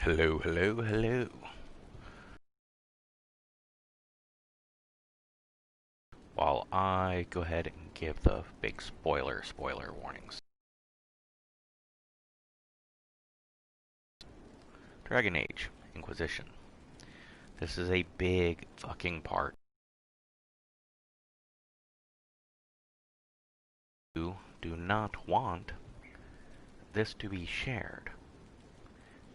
Hello, hello, hello. While I go ahead and give the big spoiler warnings. Dragon Age Inquisition. This is a big fucking part. You do not want this to be shared,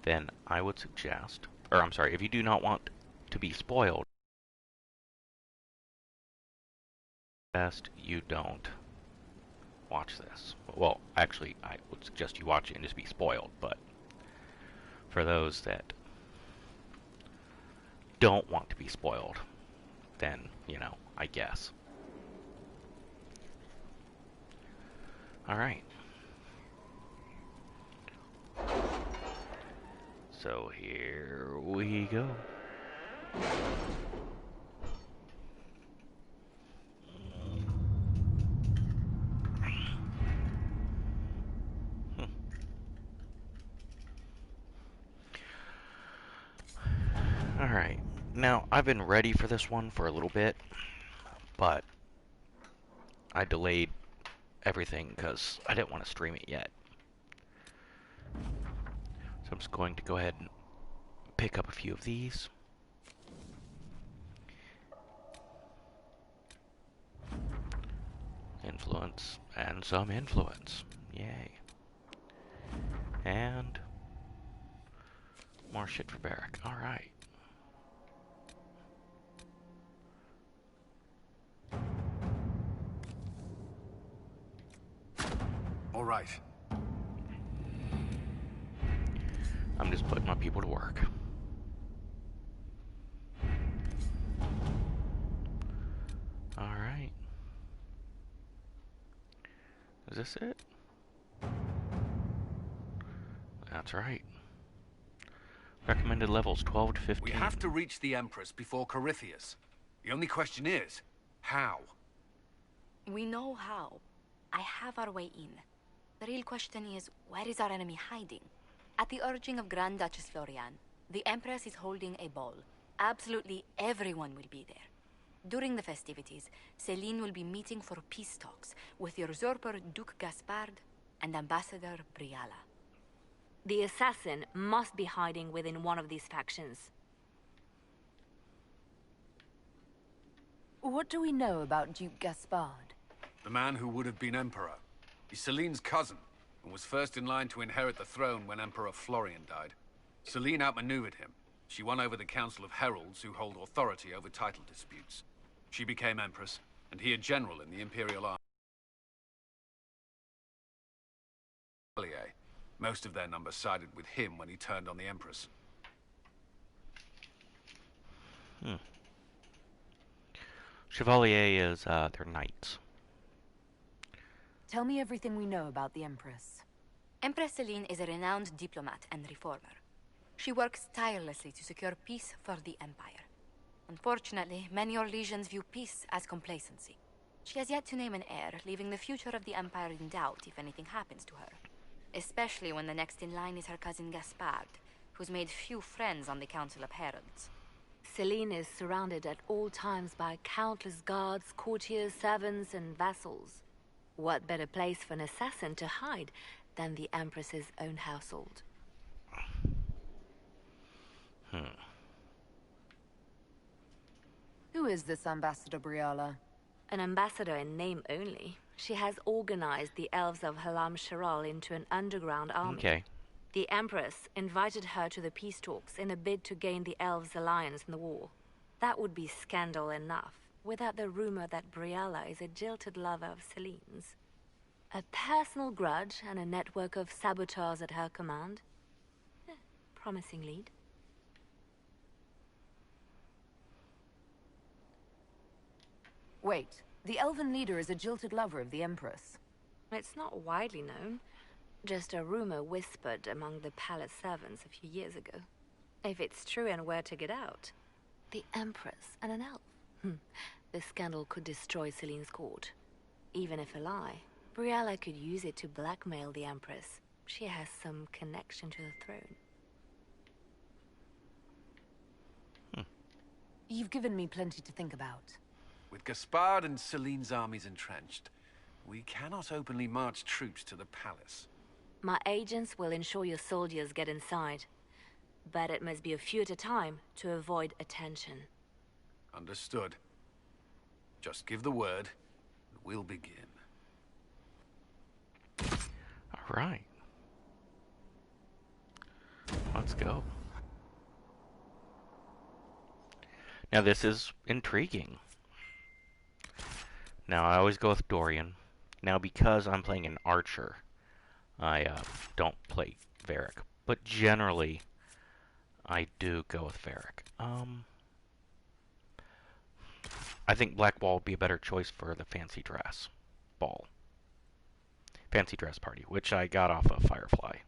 then I would suggest, or I'm sorry, if you do not want to be spoiled, best you don't watch this. Well, actually, I would suggest you watch it and just be spoiled, but for those that don't want to be spoiled, then, I guess. Alright. So here we go. Alright. Now, I've been ready for this one for a little bit, but I delayed everything because I didn't want to stream it yet. So I'm just going to go ahead and pick up a few of these. Influence, and some influence. Yay. And more shit for Barrack. Alright. Alright. I'm just putting my people to work. Alright. Is this it? That's right. Recommended levels 12 to 15. We have to reach the Empress before Corypheus. The only question is, how? We know how. I have our way in. The real question is, where is our enemy hiding? At the urging of Grand Duchess Florian, the Empress is holding a ball. Absolutely everyone will be there. During the festivities, Celine will be meeting for peace talks with the usurper Duke Gaspard and Ambassador Briala. The assassin must be hiding within one of these factions. What do we know about Duke Gaspard? The man who would have been Emperor. He's Celine's cousin, and was first in line to inherit the throne when Emperor Florian died. Celine outmaneuvered him. She won over the Council of Heralds, who hold authority over title disputes. She became Empress, and he a general in the Imperial Army. Most of their numbers sided with him when he turned on the Empress. Chevalier is, they're knights. Tell me everything we know about the Empress. Empress Celine is a renowned diplomat and reformer. She works tirelessly to secure peace for the Empire. Unfortunately, many Orlesians view peace as complacency. She has yet to name an heir, leaving the future of the Empire in doubt if anything happens to her. Especially when the next in line is her cousin Gaspard, who's made few friends on the Council of Heralds. Celine is surrounded at all times by countless guards, courtiers, servants, and vassals. What better place for an assassin to hide than the Empress's own household? Who is this Ambassador Briala? An ambassador in name only. She has organized the elves of Halam Sharal into an underground army. Okay. The Empress invited her to the peace talks in a bid to gain the elves' alliance in the war. That would be scandal enough, without the rumor that Briala is a jilted lover of Celine's. A personal grudge and a network of saboteurs at her command. Promising lead. Wait, the elven leader is a jilted lover of the Empress. It's not widely known. Just a rumor whispered among the palace servants a few years ago. If it's true and were to get out, the Empress and an elf. The scandal could destroy Celine's court. Even if a lie, Briala could use it to blackmail the Empress. She has some connection to the throne. You've given me plenty to think about. With Gaspard and Celine's armies entrenched, we cannot openly march troops to the palace. My agents will ensure your soldiers get inside. But it must be a few at a time to avoid attention. Understood. Just give the word, and we'll begin. All right. Let's go. Now this is intriguing. Now I always go with Dorian. Now because I'm playing an archer, I don't play Varric. But generally, I do go with Varric. I think Black Wall would be a better choice for the fancy dress ball. Fancy dress party, which I got off of Firefly.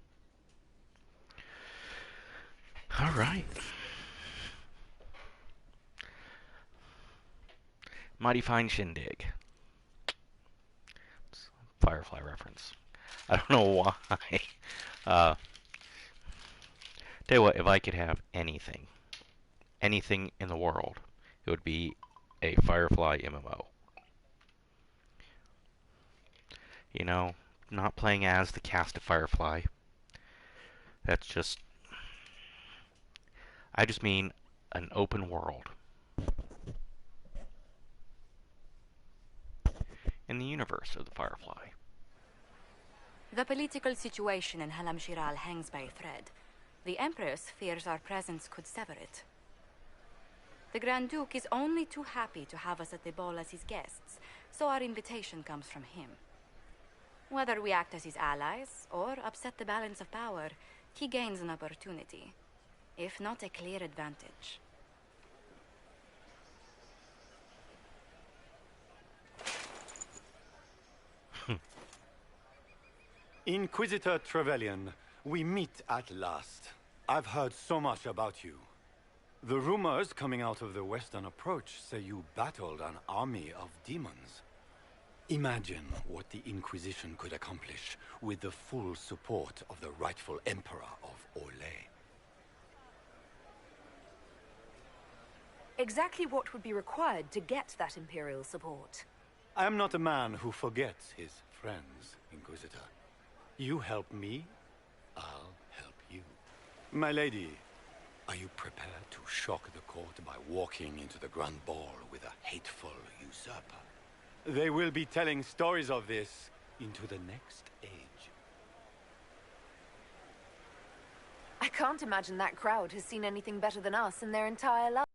Alright. Mighty fine shindig. It's a Firefly reference. I don't know why. Tell you what, if I could have anything in the world, it would be a Firefly MMO. You know, not playing as the cast of Firefly. That's just... I just mean an open world. In the universe of the Firefly. The political situation in Halam Shiral hangs by a thread. The Empress fears our presence could sever it. The Grand Duke is only too happy to have us at the ball as his guests, so our invitation comes from him. Whether we act as his allies or upset the balance of power, he gains an opportunity, if not a clear advantage. Inquisitor Trevelyan, we meet at last. I've heard so much about you. The rumors coming out of the Western Approach say you battled an army of demons. Imagine what the Inquisition could accomplish with the full support of the rightful Emperor of Orlais. Exactly what would be required to get that Imperial support? I am not a man who forgets his friends, Inquisitor. You help me, I'll help you. My lady, are you prepared to shock the court by walking into the Grand Ball with a hateful usurper? They will be telling stories of this into the next age. I can't imagine that crowd has seen anything better than us in their entire life.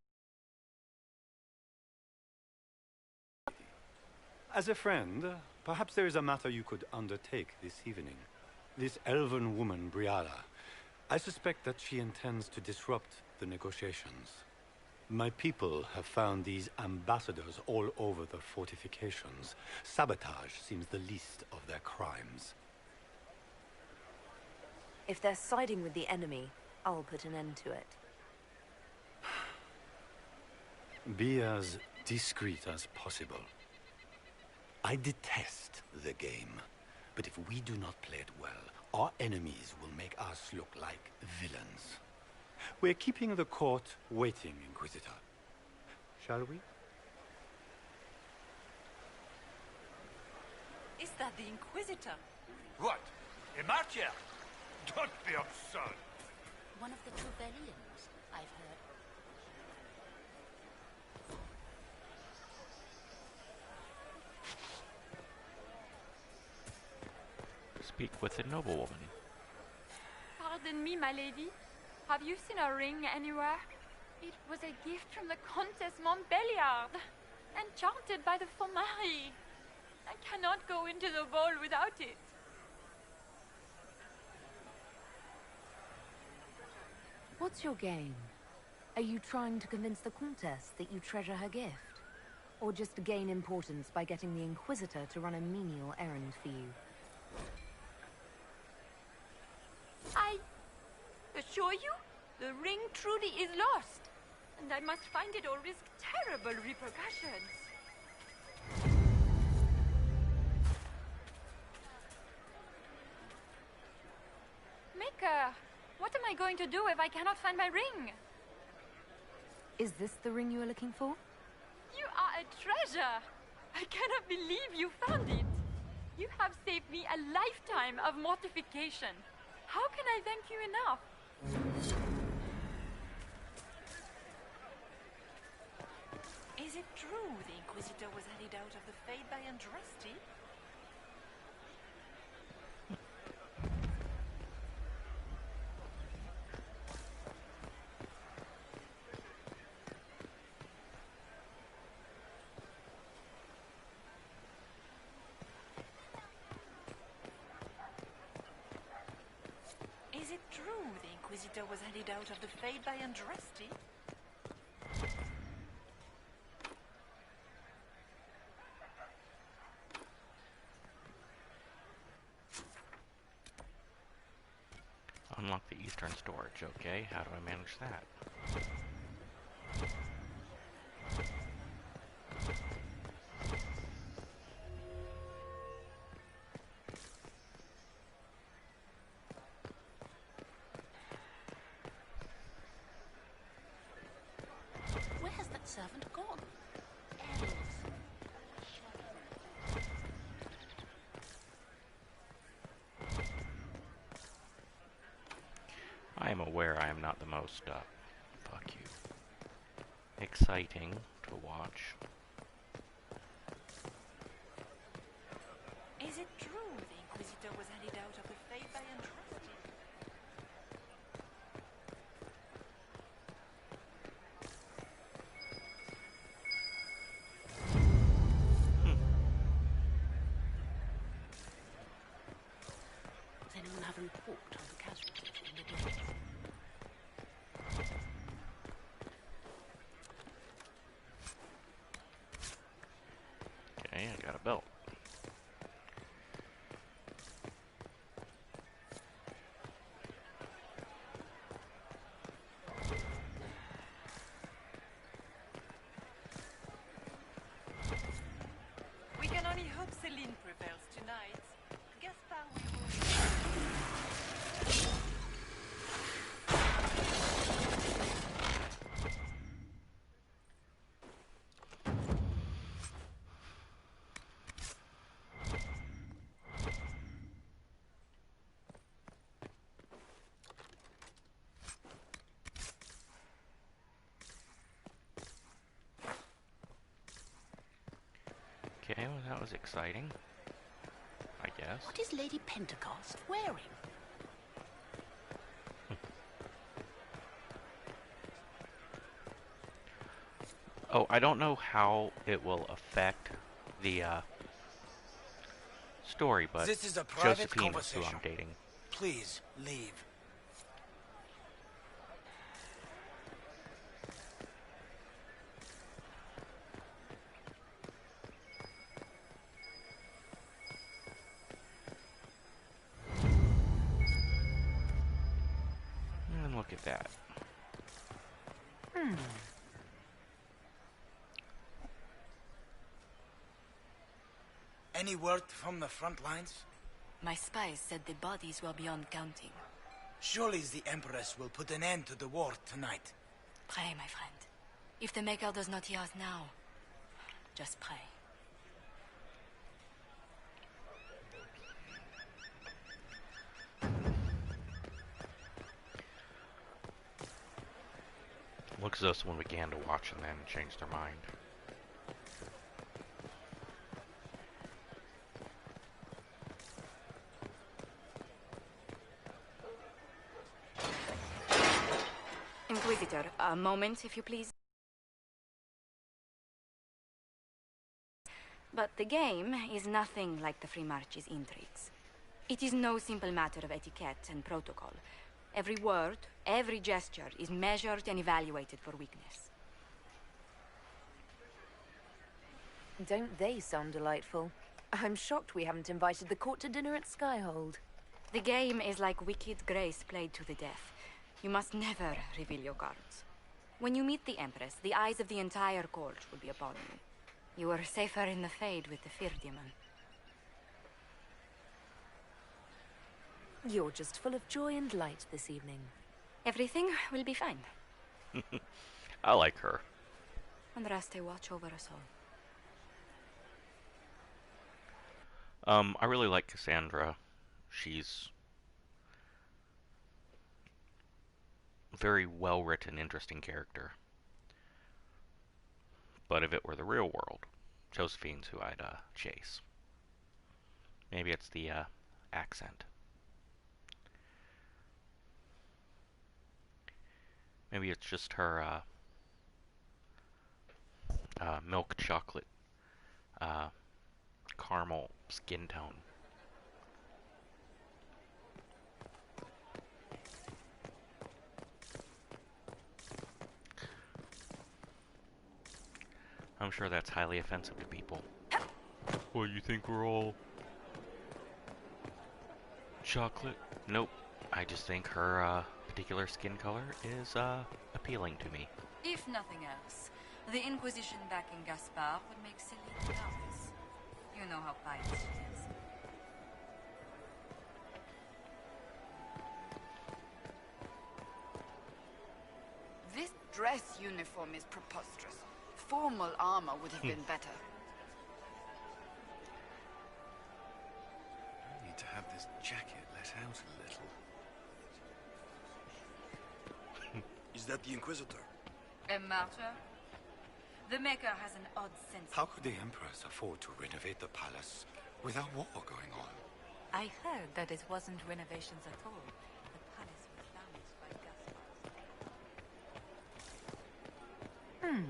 As a friend, perhaps there is a matter you could undertake this evening. This elven woman, Briala, I suspect that she intends to disrupt the negotiations. My people have found these ambassadors all over the fortifications. Sabotage seems the least of their crimes. If they're siding with the enemy, I'll put an end to it. Be as discreet as possible. I detest the game, but if we do not play it well, our enemies will make us look like villains. We're keeping the court waiting, Inquisitor. Shall we? Is that the Inquisitor? What? A martyr? Don't be absurd. One of the Trevelyan's, I've heard. Speak with a noblewoman. Pardon me, my lady. Have you seen a ring anywhere? It was a gift from the Countess Montbelliard, enchanted by the Fomari. I cannot go into the ball without it. What's your game? Are you trying to convince the Countess that you treasure her gift? Or just to gain importance by getting the Inquisitor to run a menial errand for you? I assure you, the ring truly is lost, and I must find it or risk terrible repercussions. Maker, what am I going to do if I cannot find my ring? Is this the ring you were looking for? You are a treasure! I cannot believe you found it! You have saved me a lifetime of mortification. How can I thank you enough? Is it true the Inquisitor was hurried out of the Fade by Andraste? Is it true the Inquisitor was hurried out of the Fade by Andraste? Unlock the eastern storage, okay? How do I manage that? Where has that servant gone? Elves. I am aware I am not the most, fuck you, exciting to watch. Is it true the Inquisitor was hurried out of the Fade by Andraste? Does anyone have a report on the casualties in the distance? Okay, I got a belt. We can only hope Celine prevails tonight. Gaspar will... Okay, well that was exciting, I guess. What is Lady Pentecost wearing? Oh, I don't know how it will affect the, story, but This is a private Josephine is who conversation. I'm dating. Please, leave. And look at that. Any word from the front lines? My spies said the bodies were beyond counting. Surely the Empress will put an end to the war tonight. Pray, my friend. If the Maker does not hear us now, just pray. Looks as though someone began to watch and then changed their mind. Inquisitor, a moment, if you please. But the game is nothing like the Free March's intrigues. It is no simple matter of etiquette and protocol. Every word, every gesture is measured and evaluated for weakness. Don't they sound delightful? I'm shocked we haven't invited the court to dinner at Skyhold. The game is like Wicked Grace played to the death. You must never reveal your cards. When you meet the Empress, the eyes of the entire court will be upon you. You are safer in the Fade with the Fear Demon. You're just full of joy and light this evening. Everything will be fine. I like her. And Raste watch over us all. I really like Cassandra. She's a very well written, interesting character. But if it were the real world, Josephine's who I'd chase. Maybe it's the accent. Maybe it's just her milk chocolate caramel skin tone. I'm sure that's highly offensive to people. Well, you think we're all chocolate? Nope. I just think her particular skin color is appealing to me. If nothing else, the Inquisition backing Gaspard would make Celine jealous. You know how pious she is. This dress uniform is preposterous. Formal armor would have been better. I need to have this jacket let out a little. Is that the Inquisitor? A martyr? The Maker has an odd sense. How could the Empress afford to renovate the palace without war going on? I heard that it wasn't renovations at all. The palace was damaged by Gaspard.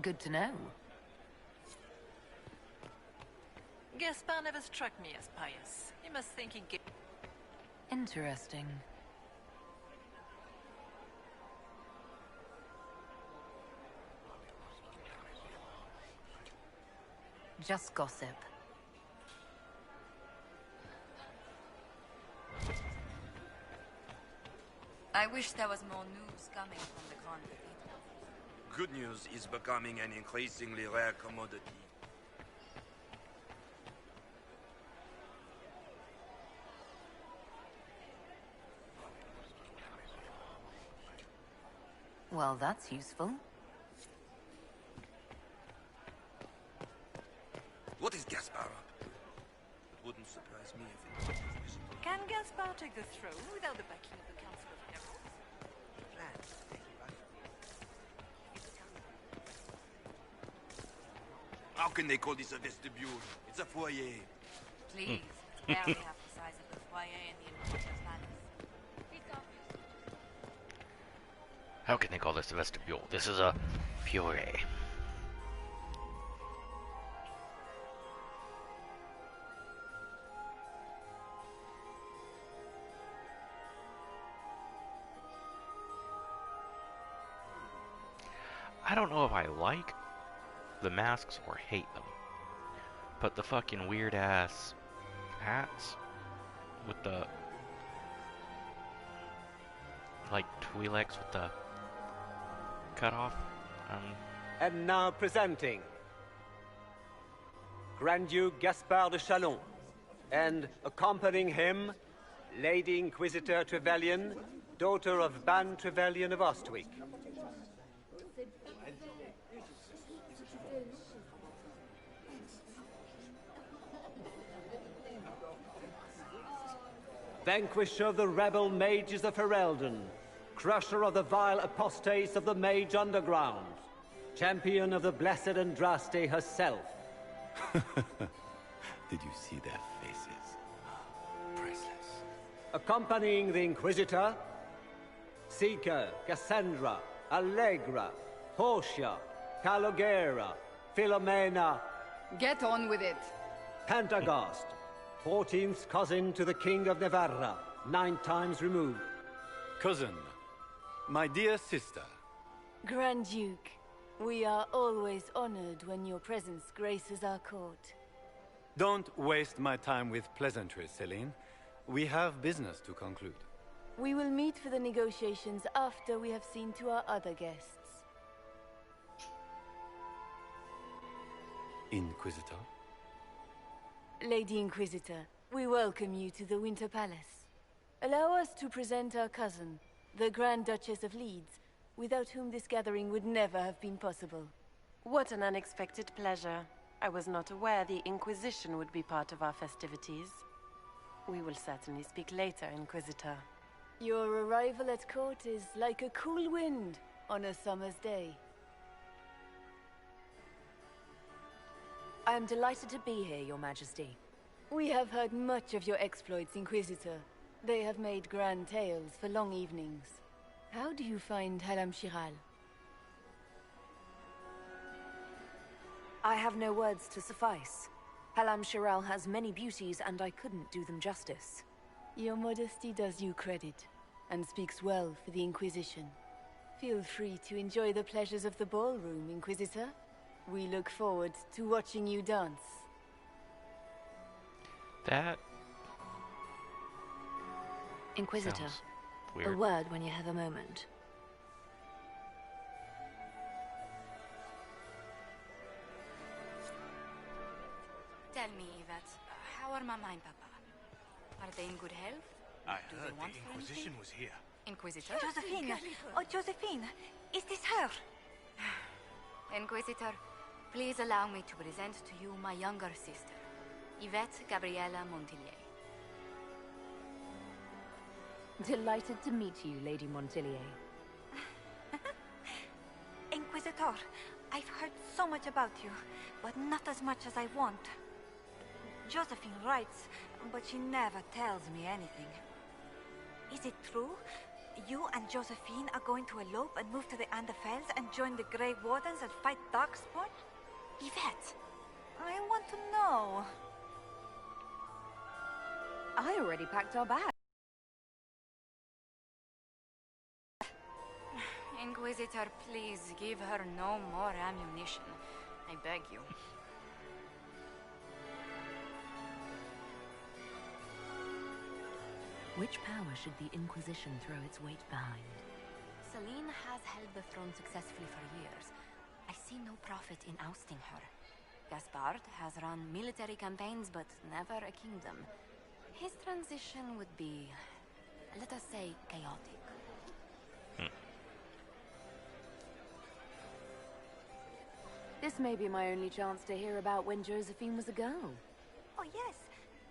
Good to know. Gaspard never struck me as pious. You must think he gave... Interesting. Just gossip. I wish there was more news coming from the Grand Cathedral. Good news is becoming an increasingly rare commodity. Well, that's useful. What is Gaspard up to? It wouldn't surprise me if it was. Can Gaspard take the throne without the backing of the Council of Heralds? How can they call this a vestibule? It's a foyer. Please, it's barely half the size of the foyer in the Inquisitor's palace. It's obvious. How can they call this a vestibule? This is a foyer. I don't know if I like the masks or hate them, but the fucking weird ass hats with the like Twi'leks with the cut off. And now presenting Grand Duke Gaspard de Chalon, and accompanying him, Lady Inquisitor Trevelyan, daughter of Ban Trevelyan of Ostwick. Vanquisher of the rebel mages of Ferelden, crusher of the vile apostates of the mage underground, champion of the blessed Andraste herself. Did you see their faces? Priceless. Accompanying the Inquisitor, Seeker, Cassandra, Allegra, Portia, Calogera, Philomena. Get on with it. Pantagast, 14th cousin to the King of Navarra, 9 times removed. Cousin, my dear sister. Grand Duke, we are always honored when your presence graces our court. Don't waste my time with pleasantries, Celine. We have business to conclude. We will meet for the negotiations after we have seen to our other guests. Inquisitor? Lady Inquisitor, we welcome you to the Winter Palace. Allow us to present our cousin, the Grand Duchess of Leeds, without whom this gathering would never have been possible. What an unexpected pleasure. I was not aware the Inquisition would be part of our festivities. We will certainly speak later, Inquisitor. Your arrival at court is like a cool wind on a summer's day. I am delighted to be here, Your Majesty. We have heard much of your exploits, Inquisitor. They have made grand tales for long evenings. How do you find Halam Shiral? I have no words to suffice. Halam Shiral has many beauties, and I couldn't do them justice. Your modesty does you credit, and speaks well for the Inquisition. Feel free to enjoy the pleasures of the ballroom, Inquisitor. We look forward to watching you dance. That Inquisitor, sounds a weird. word when you have a moment. Tell me, Yvette, how are Mama and Papa? Are they in good health? I Do heard they want the for Inquisition anything? was here. Inquisitor? Josephine! Oh, Josephine! Is this her? Inquisitor, please allow me to present to you my younger sister, Yvette Gabriella Montillier. Delighted to meet you, Lady Montillier. Inquisitor, I've heard so much about you, but not as much as I want. Josephine writes, but she never tells me anything. Is it true? You and Josephine are going to elope and move to the Anderfells and join the Grey Wardens and fight Darkspawn? Yvette, I want to know. I already packed our bag. Inquisitor, please give her no more ammunition. I beg you. Which power should the Inquisition throw its weight behind? Celine has held the throne successfully for years. I see no profit in ousting her. Gaspard has run military campaigns, but never a kingdom. His transition would be, let us say, chaotic. This may be my only chance to hear about when Josephine was a girl. Oh yes,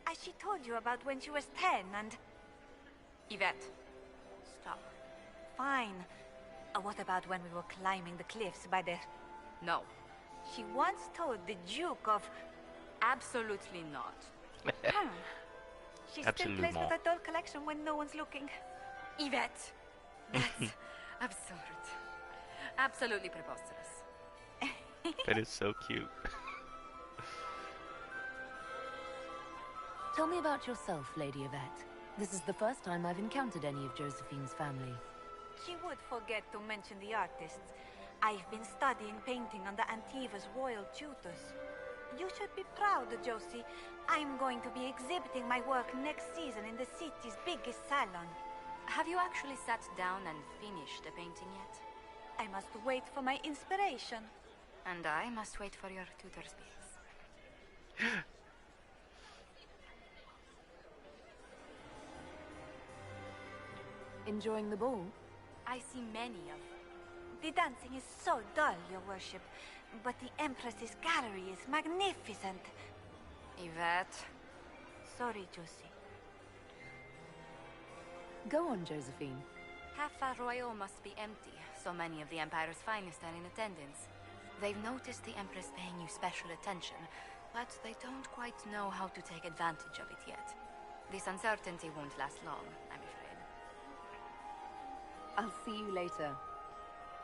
as she told you about when she was 10 and... Yvette, stop. Fine. What about when we were climbing the cliffs by the... No. She once told the Duke of... Absolutely not. She still Absolument. plays with a doll collection when no one's looking. Yvette, that's absurd. Absolutely preposterous. That is so cute. Tell me about yourself, Lady Yvette. This is the first time I've encountered any of Josephine's family. She would forget to mention the artists. I've been studying painting under Antiva's royal tutors. You should be proud, Josie. I'm going to be exhibiting my work next season in the city's biggest salon. Have you actually sat down and finished the painting yet? I must wait for my inspiration. And I must wait for your tutor's bills. Enjoying the ball? I see many of them. The dancing is so dull, Your Worship. But the Empress's gallery is magnificent. Yvette. Sorry, Josie. Go on, Josephine. Half Royal must be empty. So many of the Empire's finest are in attendance. They've noticed the Empress paying you special attention, but they don't quite know how to take advantage of it yet. This uncertainty won't last long, I'm afraid. I'll see you later.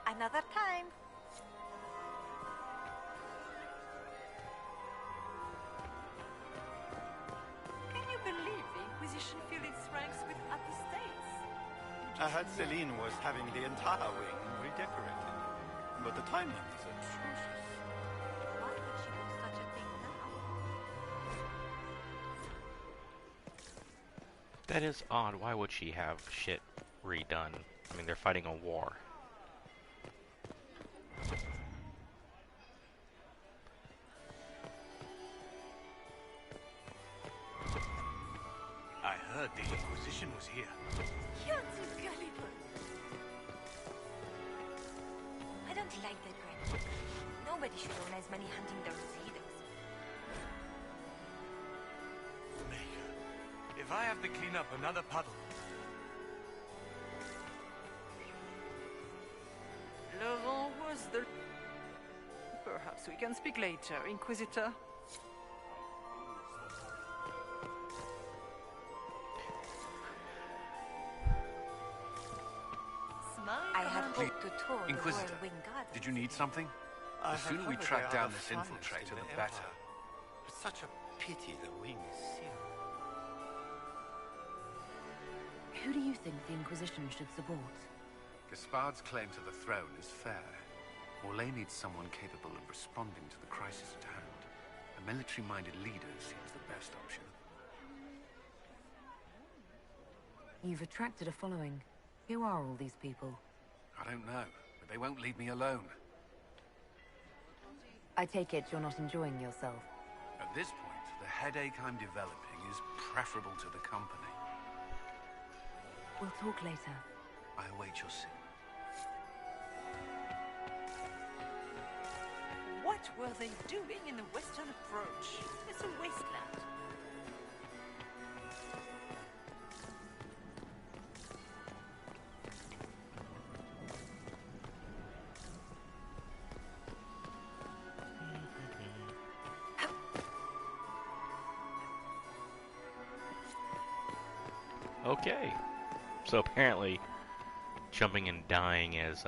Another time. Can you believe the Inquisition filled its ranks with apostates? I heard Celine was having the entire wing redecorated, but the timing is atrocious. Why would she do such a thing now? That is odd. Why would she have shit redone? I mean, they're fighting a war. that the Inquisition was here. You're too gullible. I don't like that crap. Nobody should own as many hunting dogs as he does. Maker, if I have to clean up another puddle... Laurent was the... Perhaps we can speak later, Inquisitor. I had hoped to tour the Inquisitor, Royal Wing Gardens. did you need something? The sooner we track down this infiltrator, the better. It's such a pity the wing is sealed. Who do you think the Inquisition should support? Gaspard's claim to the throne is fair. Orlais needs someone capable of responding to the crisis at hand. A military-minded leader seems the best option. You've attracted a following. Who are all these people? I don't know, but they won't leave me alone. I take it you're not enjoying yourself. At this point, the headache I'm developing is preferable to the company. We'll talk later. I await your signal. What were they doing in the Western Approach? It's a wasteland. Okay. So apparently, jumping and dying is,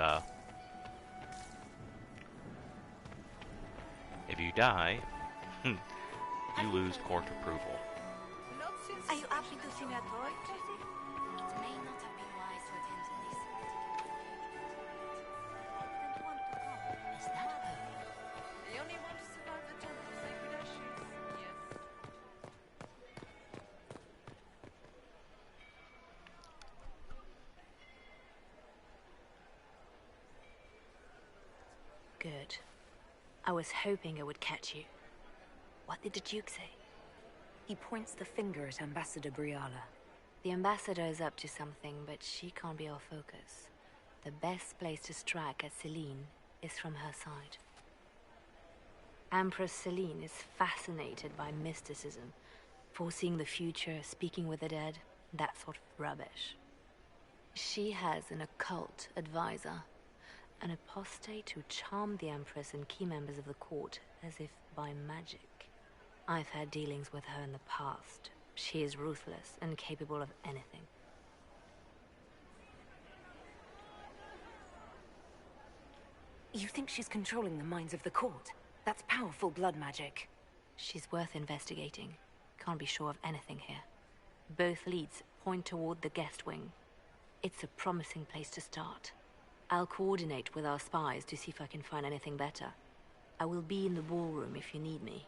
if you die, you lose court approval. Are you happy to see me at all, Tracy? It may not have been wise to attend to this particular engagement. Is that her? The only one to survive the Temple's sacred ashes. Yes. Good. I was hoping I would catch you. What did the Duke say? He points the finger at Ambassador Briala. The ambassador is up to something, but she can't be our focus. The best place to strike at Celine is from her side. Empress Celine is fascinated by mysticism, foreseeing the future, speaking with the dead, that sort of rubbish. She has an occult advisor, an apostate who charmed the Empress and key members of the court as if by magic. I've had dealings with her in the past. She is ruthless and capable of anything. You think she's controlling the minds of the court? That's powerful blood magic. She's worth investigating. Can't be sure of anything here. Both leads point toward the guest wing. It's a promising place to start. I'll coordinate with our spies to see if I can find anything better. I will be in the ballroom if you need me.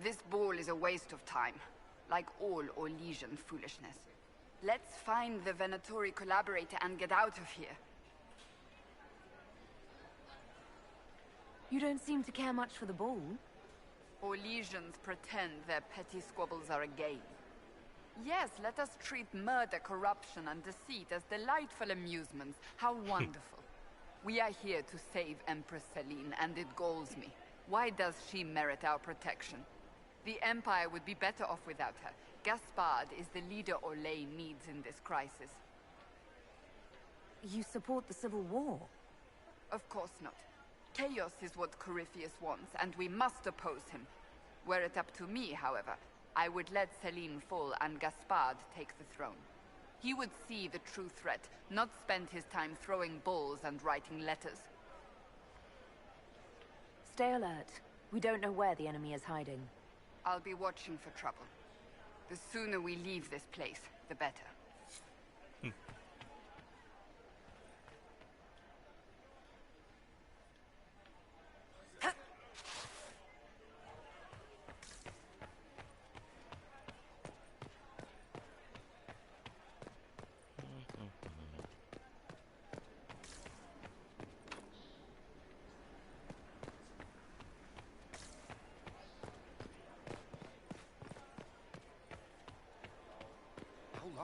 This ball is a waste of time, like all Orlesian foolishness. Let's find the Venatori collaborator and get out of here. You don't seem to care much for the ball. Orlesians pretend their petty squabbles are a game. Yes, let us treat murder, corruption, and deceit as delightful amusements. How wonderful. We are here to save Empress Celine, and it galls me. Why does she merit our protection? The Empire would be better off without her. Gaspard is the leader Orlais needs in this crisis. You support the civil war? Of course not. Chaos is what Corypheus wants, and we must oppose him. Were it up to me, however, I would let Celine fall and Gaspard take the throne. He would see the true threat, not spend his time throwing balls and writing letters. Stay alert. We don't know where the enemy is hiding. I'll be watching for trouble. The sooner we leave this place, the better.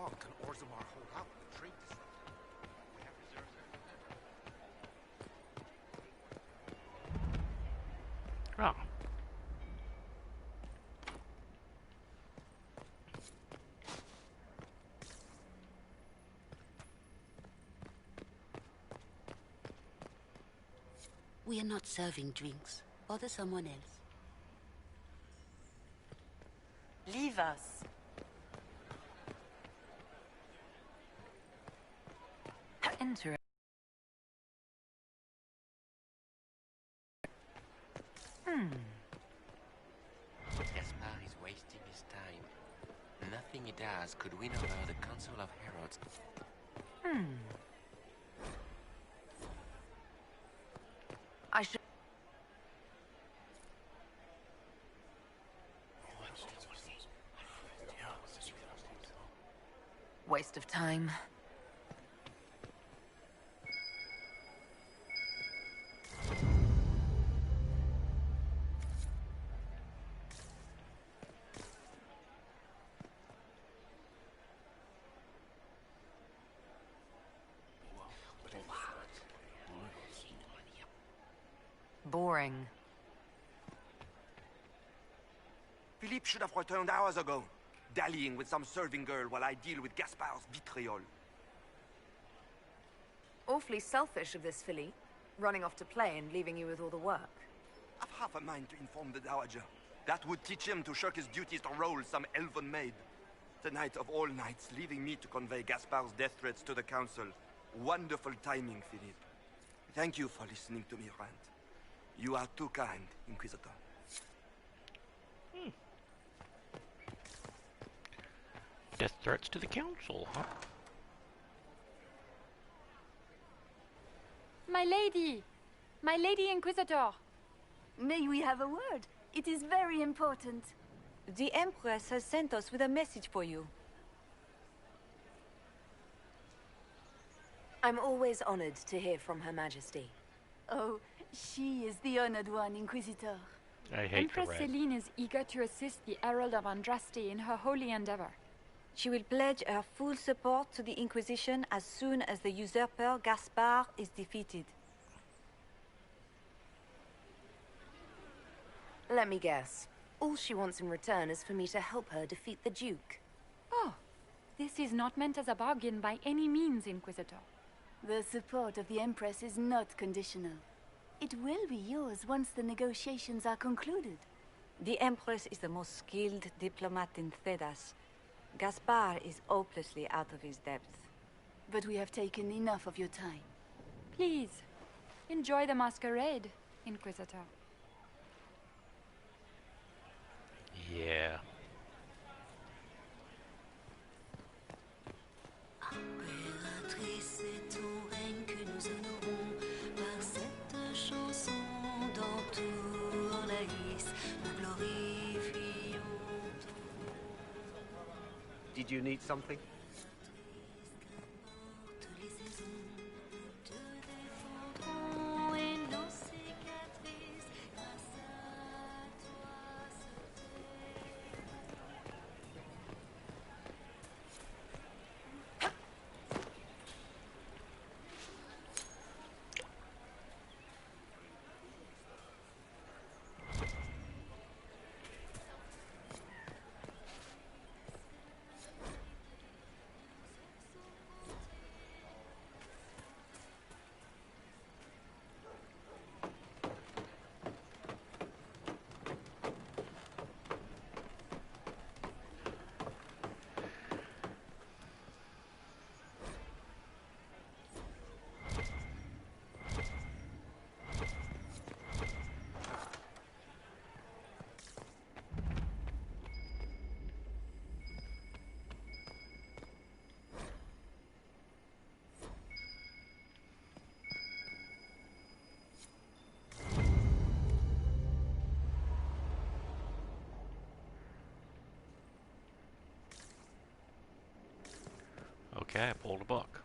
long can Orzammar hold out with the trade disruptor? We have reserves Oh. We are not serving drinks. Bother someone else. Leave us. Enter. Gaspar is wasting his time. Nothing he does could win over the Council of Heralds. I should. Waste of time. Boring. Philippe should have returned hours ago, dallying with some serving girl while I deal with Gaspar's vitriol. Awfully selfish of this filly, running off to play and leaving you with all the work. I've half a mind to inform the Dowager. That would teach him to shirk his duties to roll some elven maid. Tonight of all nights, leaving me to convey Gaspar's death threats to the Council. Wonderful timing, Philippe. Thank you for listening to me rant. You are too kind, Inquisitor. Death threats to the council, huh? My lady! My lady Inquisitor! May we have a word? It is very important. The Empress has sent us with a message for you. I'm always honored to hear from Her Majesty. Oh, she is the honored one, Inquisitor. I hate Empress the red. Celine is eager to assist the Herald of Andraste in her holy endeavor. She will pledge her full support to the Inquisition as soon as the usurper Gaspar is defeated. Let me guess. All she wants in return is for me to help her defeat the Duke. Oh, this is not meant as a bargain by any means, Inquisitor. The support of the Empress is not conditional. It will be yours once the negotiations are concluded. The Empress is the most skilled diplomat in Thedas. Gaspar is hopelessly out of his depth. But we have taken enough of your time. Please, enjoy the masquerade, Inquisitor. Yeah. Impératrice, c'est ton règne que nous honorons par cette chanson d'entour la lys, nous glorifions. Did you need something? Et nos cicatrices, grâce à toi, Okay, I pulled a book.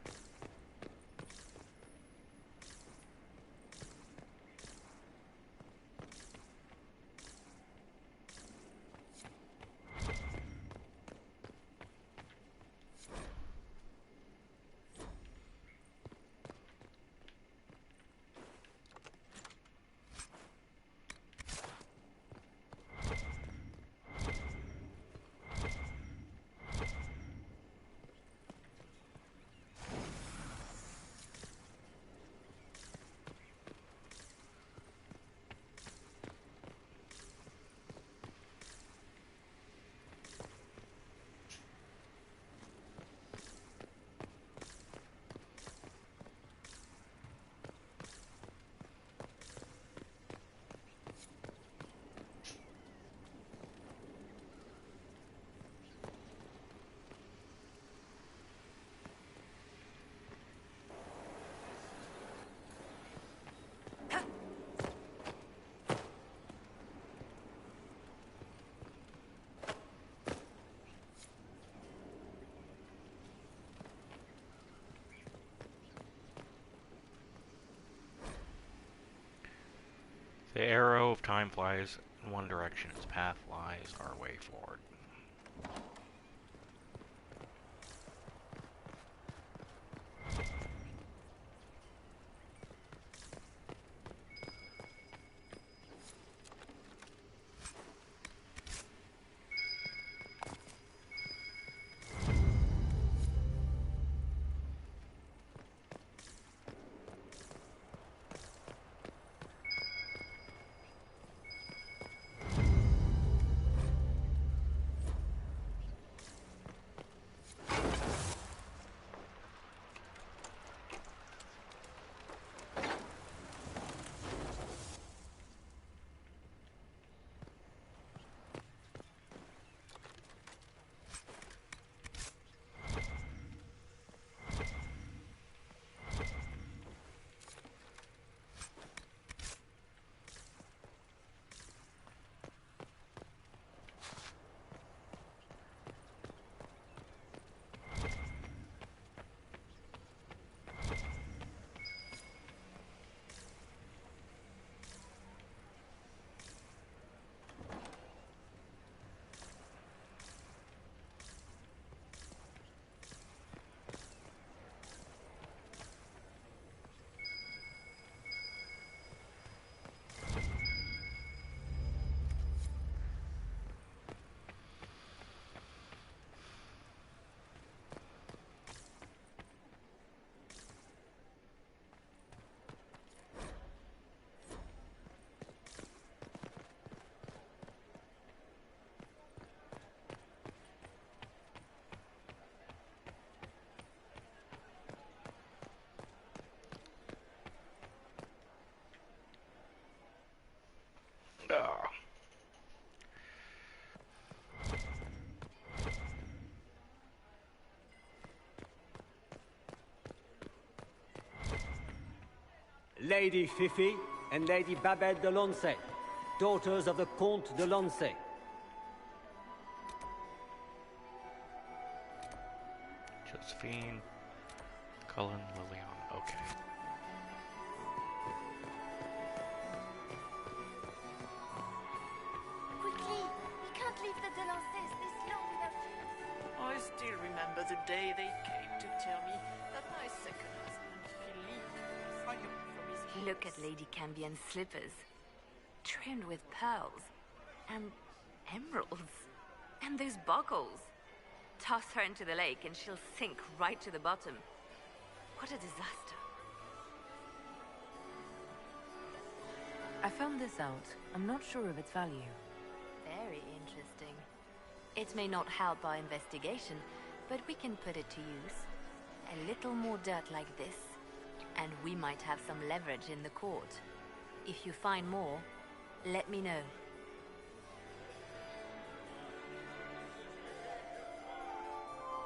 The arrow of time flies in one direction. Its path lies our way forward. Lady Fifi and Lady Babette de Lancey, daughters of the Comte de Lancey. Josephine, Cullen, Lilian. Okay. Quickly! We can't leave the de Lanceys this long without you. I still remember the day they came to tell me that my second husband, Philippe, was fired from his Look at Lady Cambion's slippers, trimmed with pearls and emeralds, and those buckles. Toss her into the lake and she'll sink right to the bottom. What a disaster. I found this out. I'm not sure of its value. Very interesting. It may not help our investigation, but we can put it to use. A little more dirt like this, and we might have some leverage in the court. If you find more, let me know.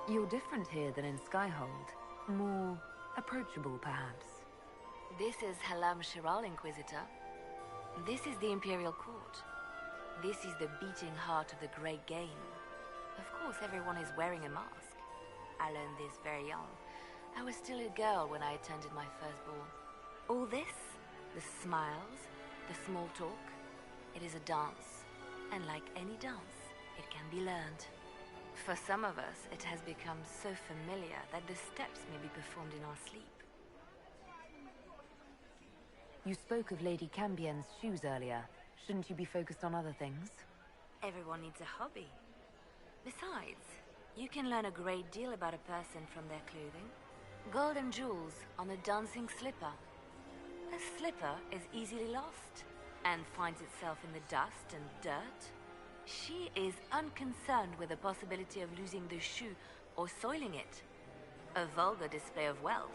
You're different here than in Skyhold. More approachable, perhaps. This is Halam Shiral, Inquisitor. This is the Imperial Court. This is the beating heart of the Great Game. Of course, everyone is wearing a mask. I learned this very young. I was still a girl when I attended my first ball. All this, the smiles, the small talk, it is a dance. And like any dance, it can be learned. For some of us, it has become so familiar that the steps may be performed in our sleep. You spoke of Lady Cambion's shoes earlier. Shouldn't you be focused on other things? Everyone needs a hobby. Besides, you can learn a great deal about a person from their clothing. Gold and jewels on a dancing slipper. A slipper is easily lost and finds itself in the dust and dirt. She is unconcerned with the possibility of losing the shoe or soiling it. A vulgar display of wealth.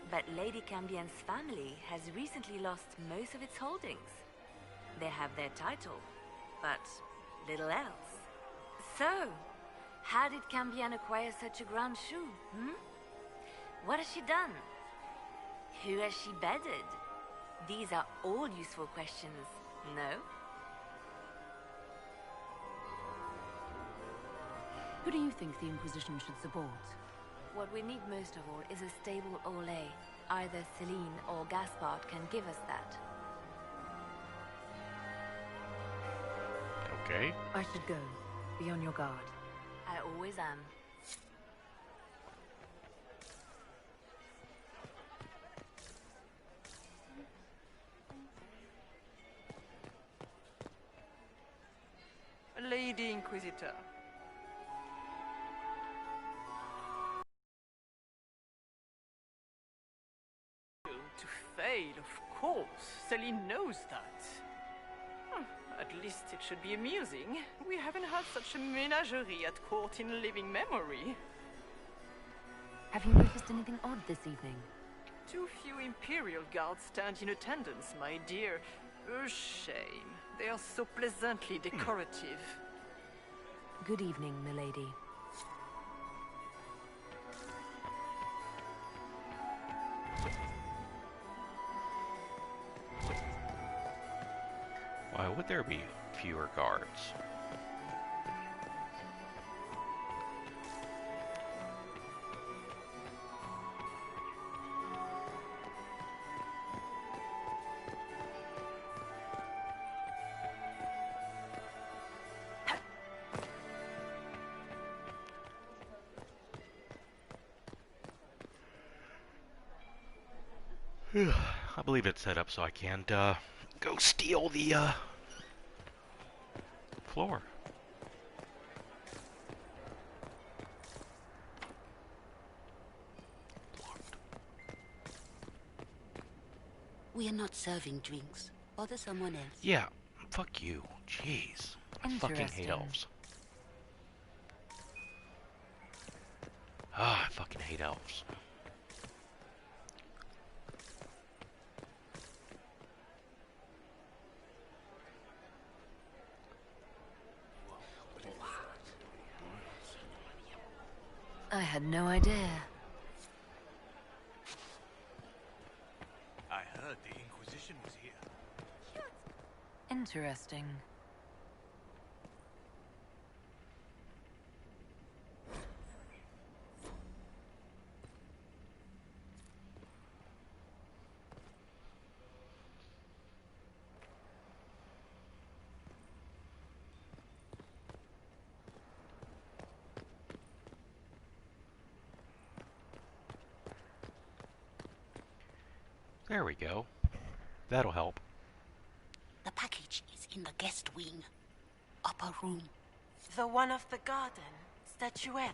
But Lady Cambion's family has recently lost most of its holdings. They have their title, but little else. So, how did Cambion acquire such a grand shoe, What has she done? Who has she bedded? These are all useful questions, no? Who do you think the Inquisition should support? What we need most of all is a stable Olay. Either Celine or Gaspard can give us that. Okay. I should go. Be on your guard. I always am. Lady Inquisitor. To fail, of course. Celine knows that. At least it should be amusing. We haven't had such a menagerie at court in living memory. Have you noticed anything odd this evening? Too few Imperial guards stand in attendance, my dear. A shame. They are so pleasantly decorative. Good evening, milady. Why would there be fewer guards? I believe it's set up so I can't go steal the floor. We are not serving drinks. Bother someone else. Yeah, fuck you. Jeez. I fucking hate elves. Ah, I fucking hate elves. I had no idea. I heard the Inquisition was here. Interesting. There we go. That'll help. The package is in the guest wing. Upper room. The one of the garden. Statuette.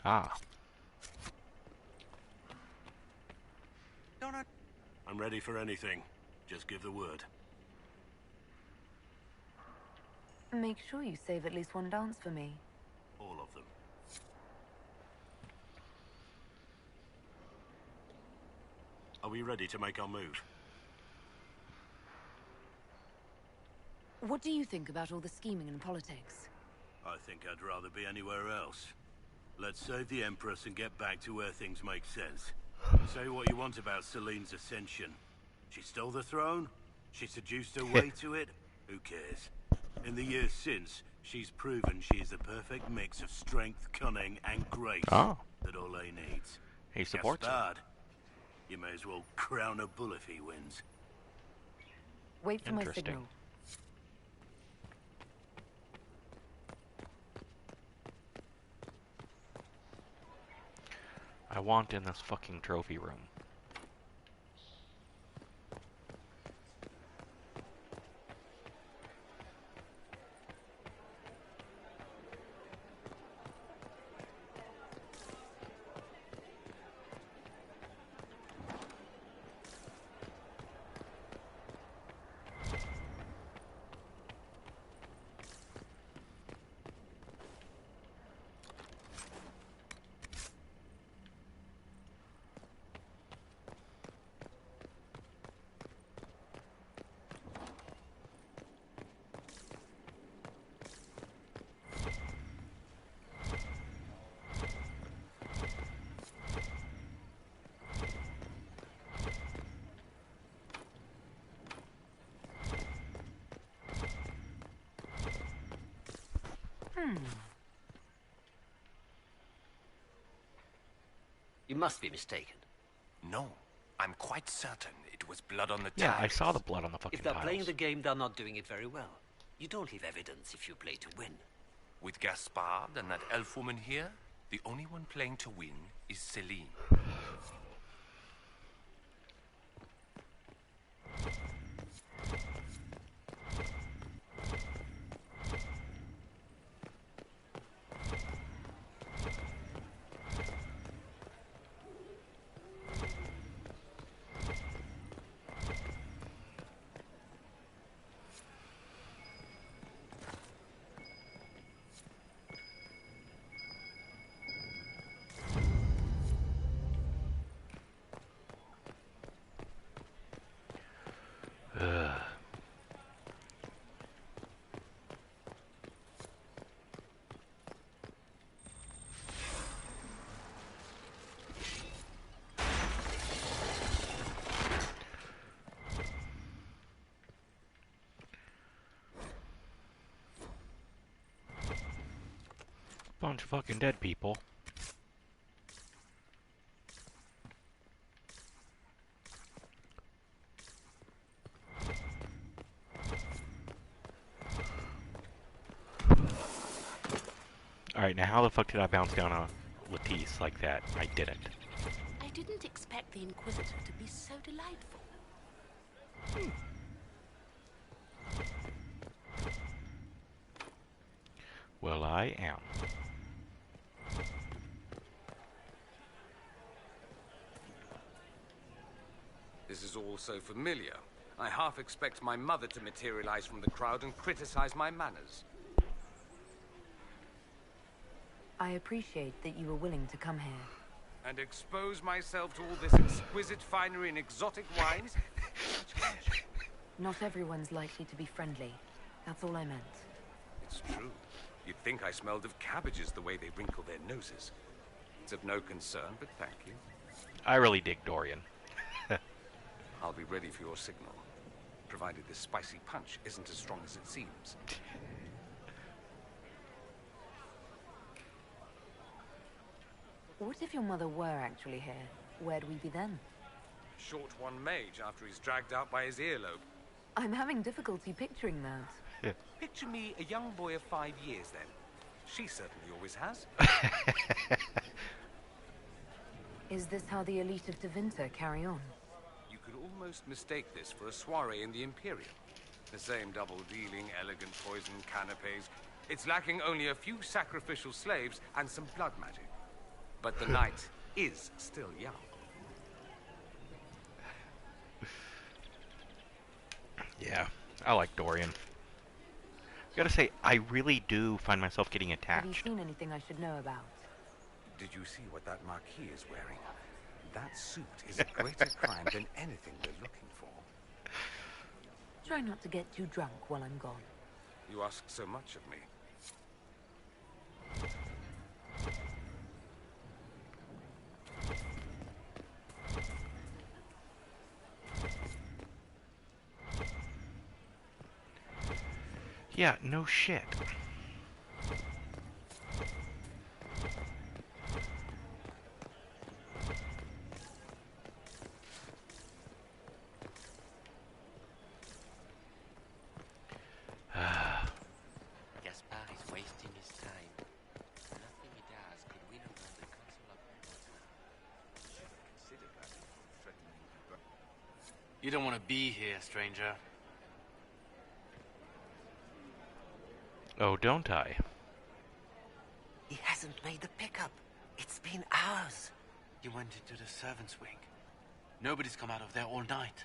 Ah. I'm ready for anything. Just give the word. Make sure you save at least one dance for me. All of them. Are we ready to make our move? What do you think about all the scheming and politics? I think I'd rather be anywhere else. Let's save the Empress and get back to where things make sense. Say what you want about Celine's ascension. She stole the throne? She seduced her way to it? Who cares? In the years since, she's proven she is the perfect mix of strength, cunning, and grace that Ole needs. He supports her. Gaspard, you may as well crown a bull if he wins. Wait for my signal. I want in this fucking trophy room. You must be mistaken. No, I'm quite certain it was blood on the Yeah, I tiles. saw the blood on the fucking If they're tiles. playing the game, they're not doing it very well. You don't leave evidence if you play to win. With Gaspard and that elf woman here, the only one playing to win is Celine. Ugh. Bunch of fucking dead people. Alright, now how the fuck did I bounce down a Latisse like that? I didn't. I didn't expect the Inquisitor to be so delightful. Well, I am. This is all so familiar. I half expect my mother to materialize from the crowd and criticize my manners. I appreciate that you were willing to come here. And expose myself to all this exquisite finery and exotic wines? Not everyone's likely to be friendly. That's all I meant. It's true. You'd think I smelled of cabbages the way they wrinkle their noses. It's of no concern, but thank you. I really dig Dorian. I'll be ready for your signal, provided this spicy punch isn't as strong as it seems. What if your mother were actually here? Where'd we be then? Short one mage after he's dragged out by his earlobe. I'm having difficulty picturing that. Picture me a young boy of 5 years then. She certainly always has. Is this how the elite of Tevinter carry on? You could almost mistake this for a soiree in the Imperium. The same double-dealing, elegant poison canapes. It's lacking only a few sacrificial slaves and some blood magic. But the night is still young. Yeah, I like Dorian. Gotta say, I really do find myself getting Have you attached. seen anything I should know about? Did you see what that Marquis is wearing? That suit is a greater crime than anything we're looking for. Try not to get too drunk while I'm gone. You ask so much of me. Yeah, no shit. Gaspard is wasting his time. Nothing he does could win over the Council of You don't want to be here, stranger. Oh, don't I? He hasn't made the pickup. It's been hours. You went into the servants' wing. Nobody's come out of there all night.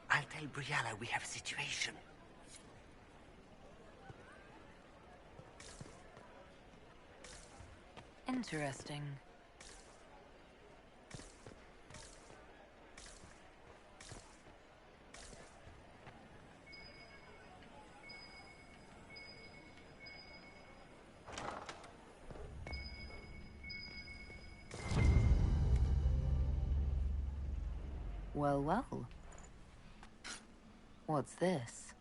I'll tell Briala we have a situation. Interesting. Well, well. What's this?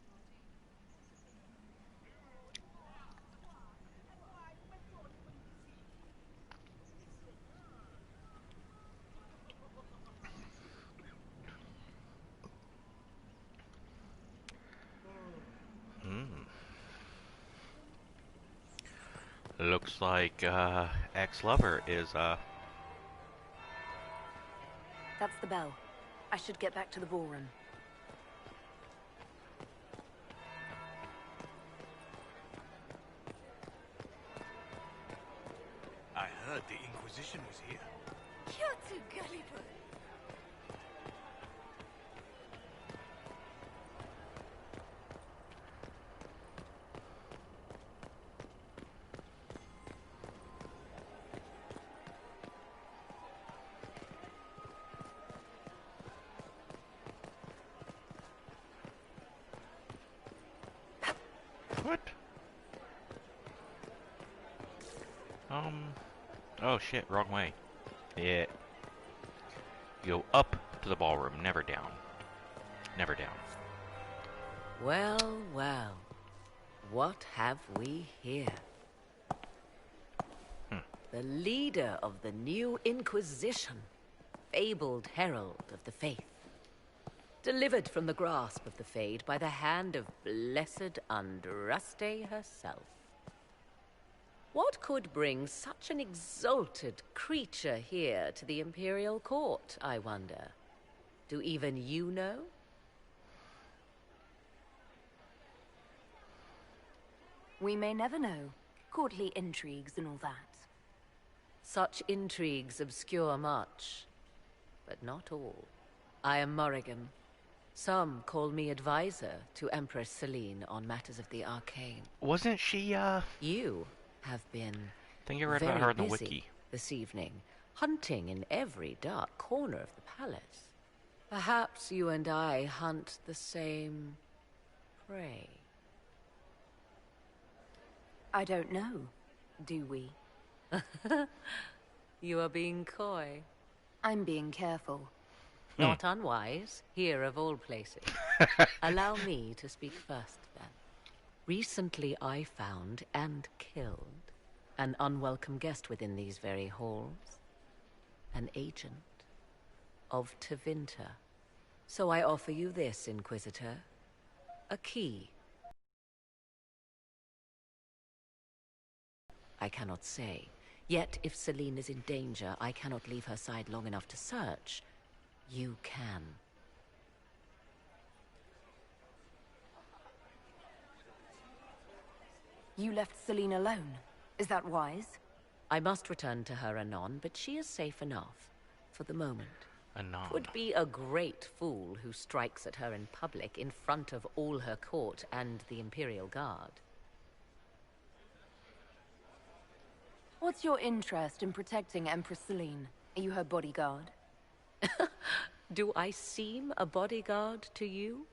Looks like, ex-lover is, That's the bell. I should get back to the ballroom. I heard the Inquisition was here. You're too gullible. What? Oh shit, wrong way. Yeah. Go up to the ballroom, never down. Never down. Well, well. What have we here? The leader of the new Inquisition, fabled herald of the faith. Delivered from the grasp of the Fade by the hand of blessed Andraste herself. What could bring such an exalted creature here to the Imperial Court, I wonder? Do even you know? We may never know. Courtly intrigues and all that. Such intrigues obscure much, but not all. I am Morrigan. Some call me advisor to Empress Celine on matters of the arcane. Wasn't she, You have been I think I read very about her in the busy wiki. this evening, hunting in every dark corner of the palace. Perhaps you and I hunt the same prey. I don't know. Do we? You are being coy. I'm being careful. Not unwise, here of all places. Allow me to speak first, then. Recently I found and killed an unwelcome guest within these very halls. An agent of Tevinter. So I offer you this, Inquisitor. A key. I cannot say. Yet, if Celine is in danger, I cannot leave her side long enough to search. You can. You left Celine alone. Is that wise? I must return to her anon, but she is safe enough. For the moment. Anon. Would be a great fool who strikes at her in public in front of all her court and the Imperial Guard. What's your interest in protecting Empress Celine? Are you her bodyguard? Do I seem a bodyguard to you?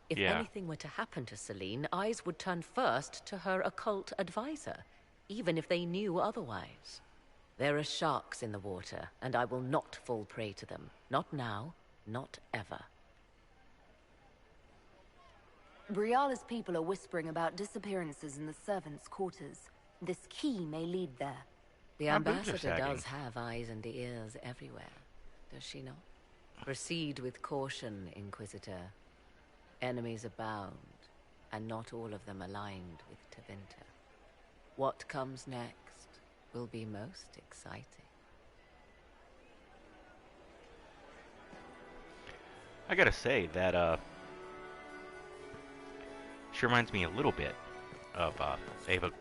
If anything were to happen to Celine, eyes would turn first to her occult advisor, even if they knew otherwise. There are sharks in the water, and I will not fall prey to them. Not now, not ever. Briala's people are whispering about disappearances in the servants' quarters. This key may lead there. The ambassador does have eyes and ears everywhere, does she not? Proceed with caution, Inquisitor. Enemies abound, and not all of them aligned with Tevinter. What comes next will be most exciting. I gotta say that, she reminds me a little bit of, Eva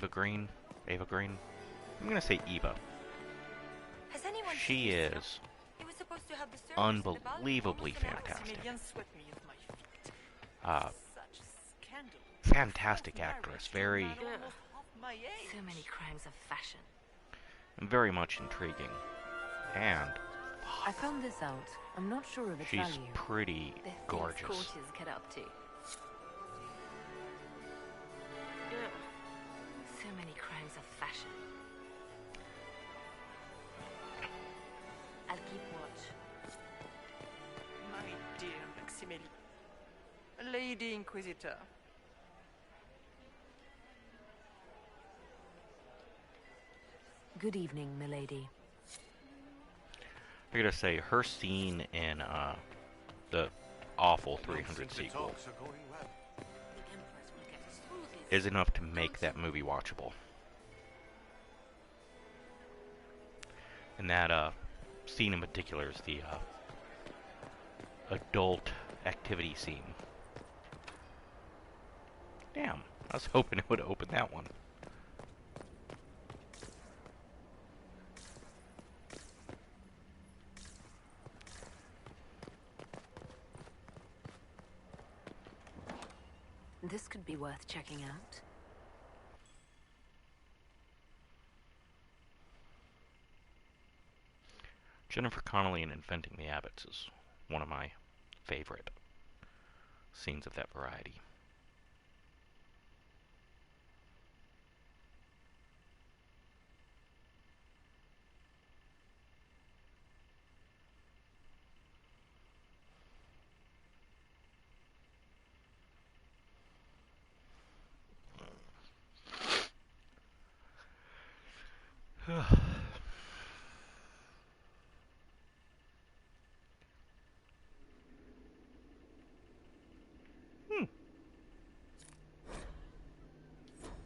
Green. Eva Green? I'm gonna say Eva. Has anyone She is He was supposed to have the service unbelievably fantastic. Such scandal. Fantastic actress. Very, So many crimes of fashion. very much intriguing. And I found this out. I'm not sure of its she's value. pretty The things gorgeous. courtiers get up to. So many crimes of fashion. I'll keep watch. My dear Maximilian. Lady Inquisitor. Good evening, milady. I gotta say, her scene in the awful 300 sequel is enough to make that movie watchable. And that scene in particular is the adult activity scene. Damn, I was hoping it would open that one. This could be worth checking out. Jennifer Connelly in Inventing the Abbots is one of my favorite scenes of that variety.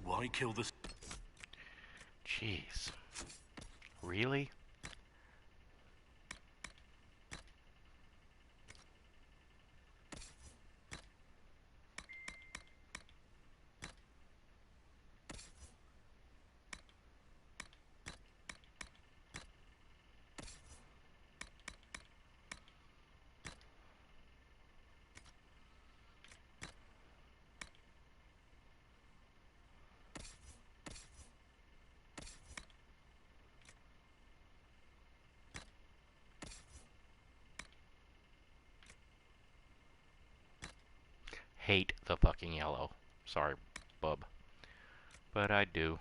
Why kill the... Jeez. Really? Hate the fucking yellow. Sorry, bub. But I do.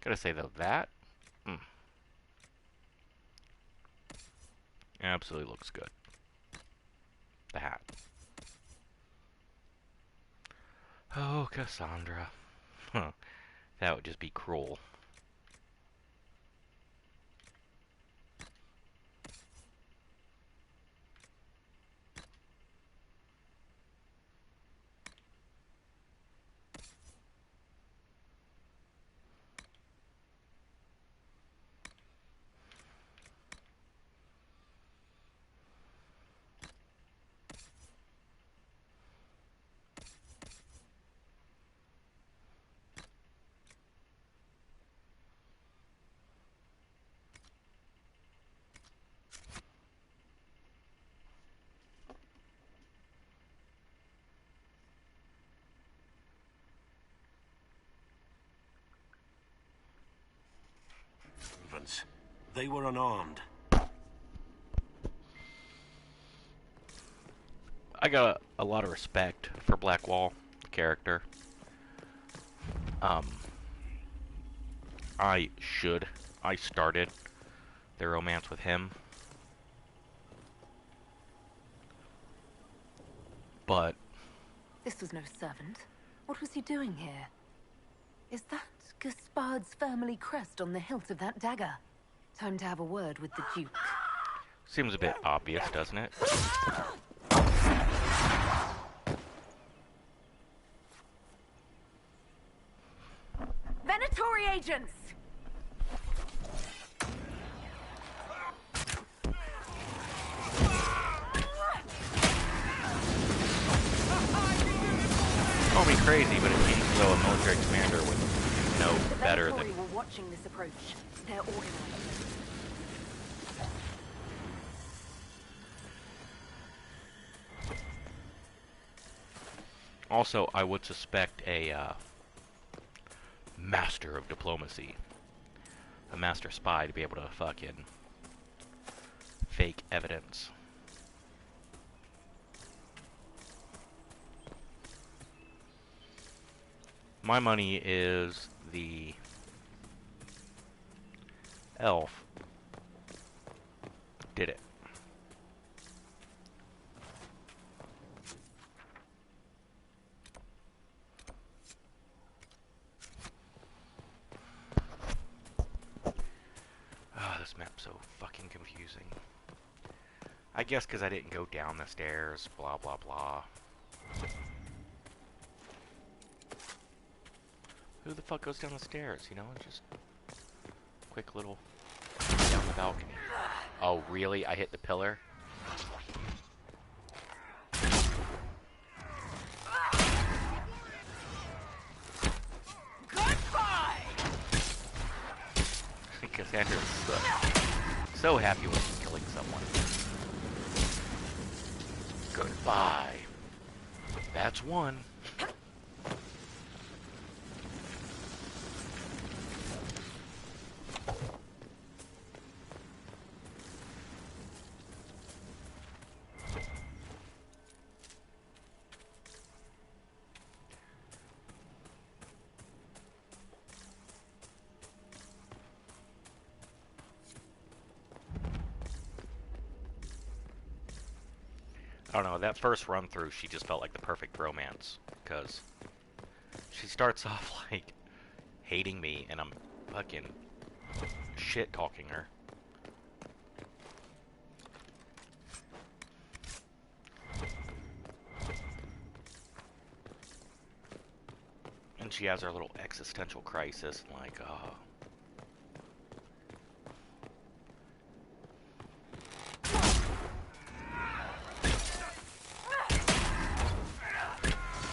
Gotta say though, that absolutely looks good. The hat. Oh, Cassandra. Huh. That would just be cruel. They were unarmed. I got a lot of respect for Blackwall, the character. I started the romance with him. But This was no servant. What was he doing here? Is that Gaspard's family crest on the hilt of that dagger? Time to have a word with the Duke. seems a bit obvious, doesn't it? Venatori agents! Call me crazy, but it seems as though a military commander would know better than... Venatori were watching this approach. They're organized. Also, I would suspect a master of diplomacy, a master spy, to be able to fucking fake evidence. My money is the elf did it. Ah, this map's so fucking confusing. I guess because I didn't go down the stairs, blah, blah, blah. Who the fuck goes down the stairs, you know? Just quick little down the balcony. Oh, really? I hit the pillar? Cassandra's so happy when she's killing someone. Goodbye. That's one. I don't know, that first run through, she just felt like the perfect romance, because she starts off like hating me, and I'm fucking shit talking her. And she has her little existential crisis, and like, oh.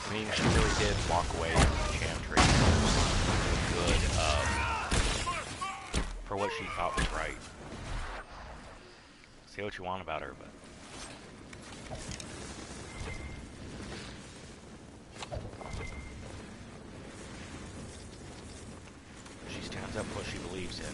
I mean, she really did walk away from Chantry good for what she thought was right. Say what you want about her, but she stands up for what she believes in.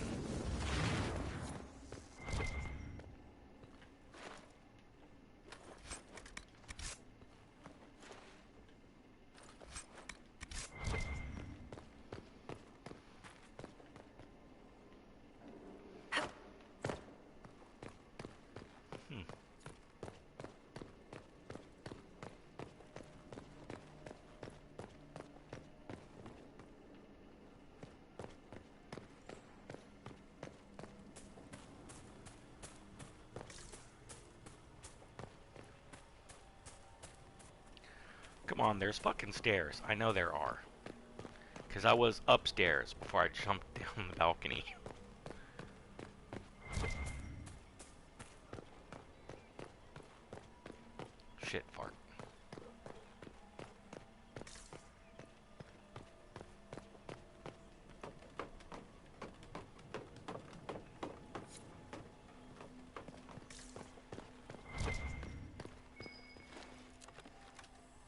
Come on, there's fucking stairs. I know there are. Because I was upstairs before I jumped down the balcony. Shit fart.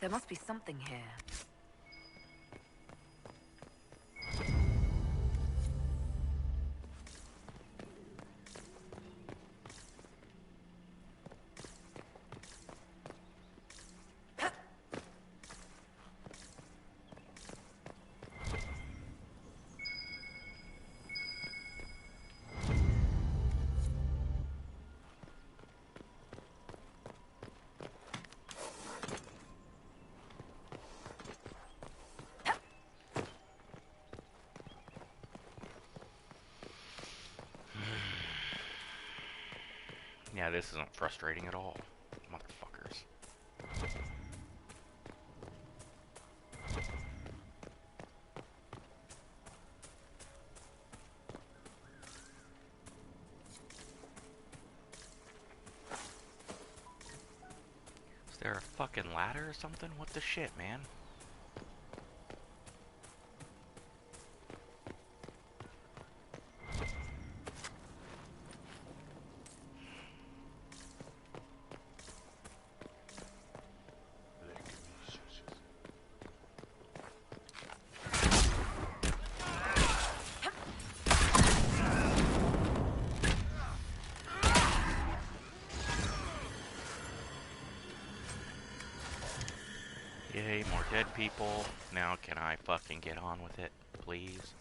There must be something here. Yeah, this isn't frustrating at all, motherfuckers. Is there a fucking ladder or something? What the shit, man? Yay, more dead people. Now can I fucking get on with it, please?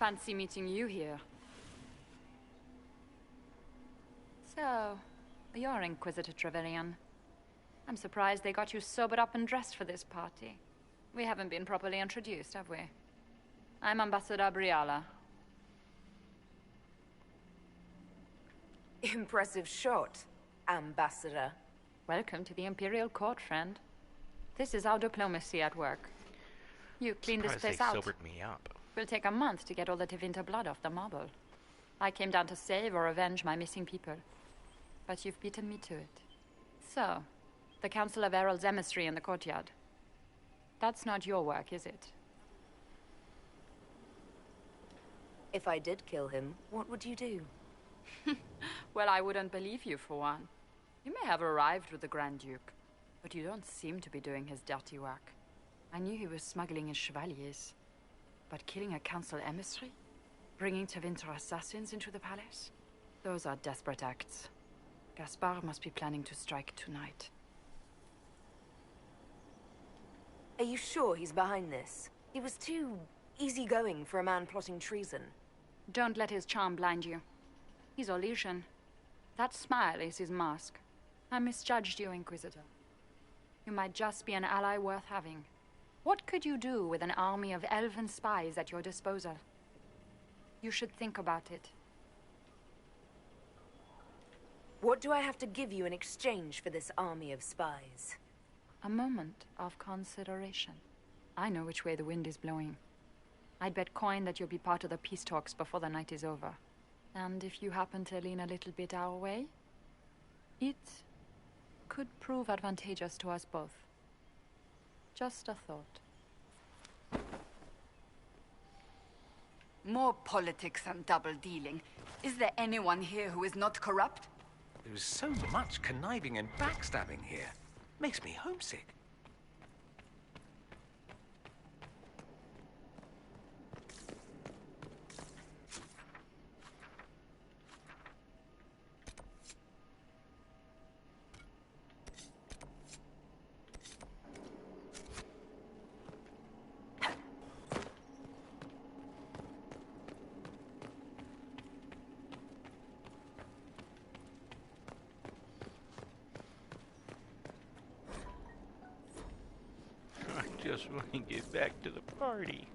fancy meeting you here. So, you're Inquisitor Trevelyan. I'm surprised they got you sobered up and dressed for this party. We haven't been properly introduced, have we? I'm Ambassador Briala. Impressive shot, Ambassador. Welcome to the Imperial Court, friend. This is our diplomacy at work. You cleaned this place out. Sobered me up. Will take a month to get all the Tevinter blood off the marble. I came down to save or avenge my missing people. But you've beaten me to it. So, the Council of Herald's emissary in the courtyard. That's not your work, is it? If I did kill him, what would you do? Well, I wouldn't believe you, for one. You may have arrived with the Grand Duke, but you don't seem to be doing his dirty work. I knew he was smuggling his chevaliers. But killing a council emissary? Bringing Tevinter assassins into the palace? Those are desperate acts. Gaspard must be planning to strike tonight. Are you sure he's behind this? He was too easygoing for a man plotting treason. Don't let his charm blind you. He's Orlesian. That smile is his mask. I misjudged you, Inquisitor. You might just be an ally worth having. What could you do with an army of elven spies at your disposal? You should think about it. What do I have to give you in exchange for this army of spies? A moment of consideration. I know which way the wind is blowing. I'd bet coin that you'll be part of the peace talks before the night is over. And if you happen to lean a little bit our way, it could prove advantageous to us both. Just a thought. More politics and double-dealing. Is there anyone here who is not corrupt? There is so much conniving and backstabbing here. Makes me homesick. Just want to get back to the party.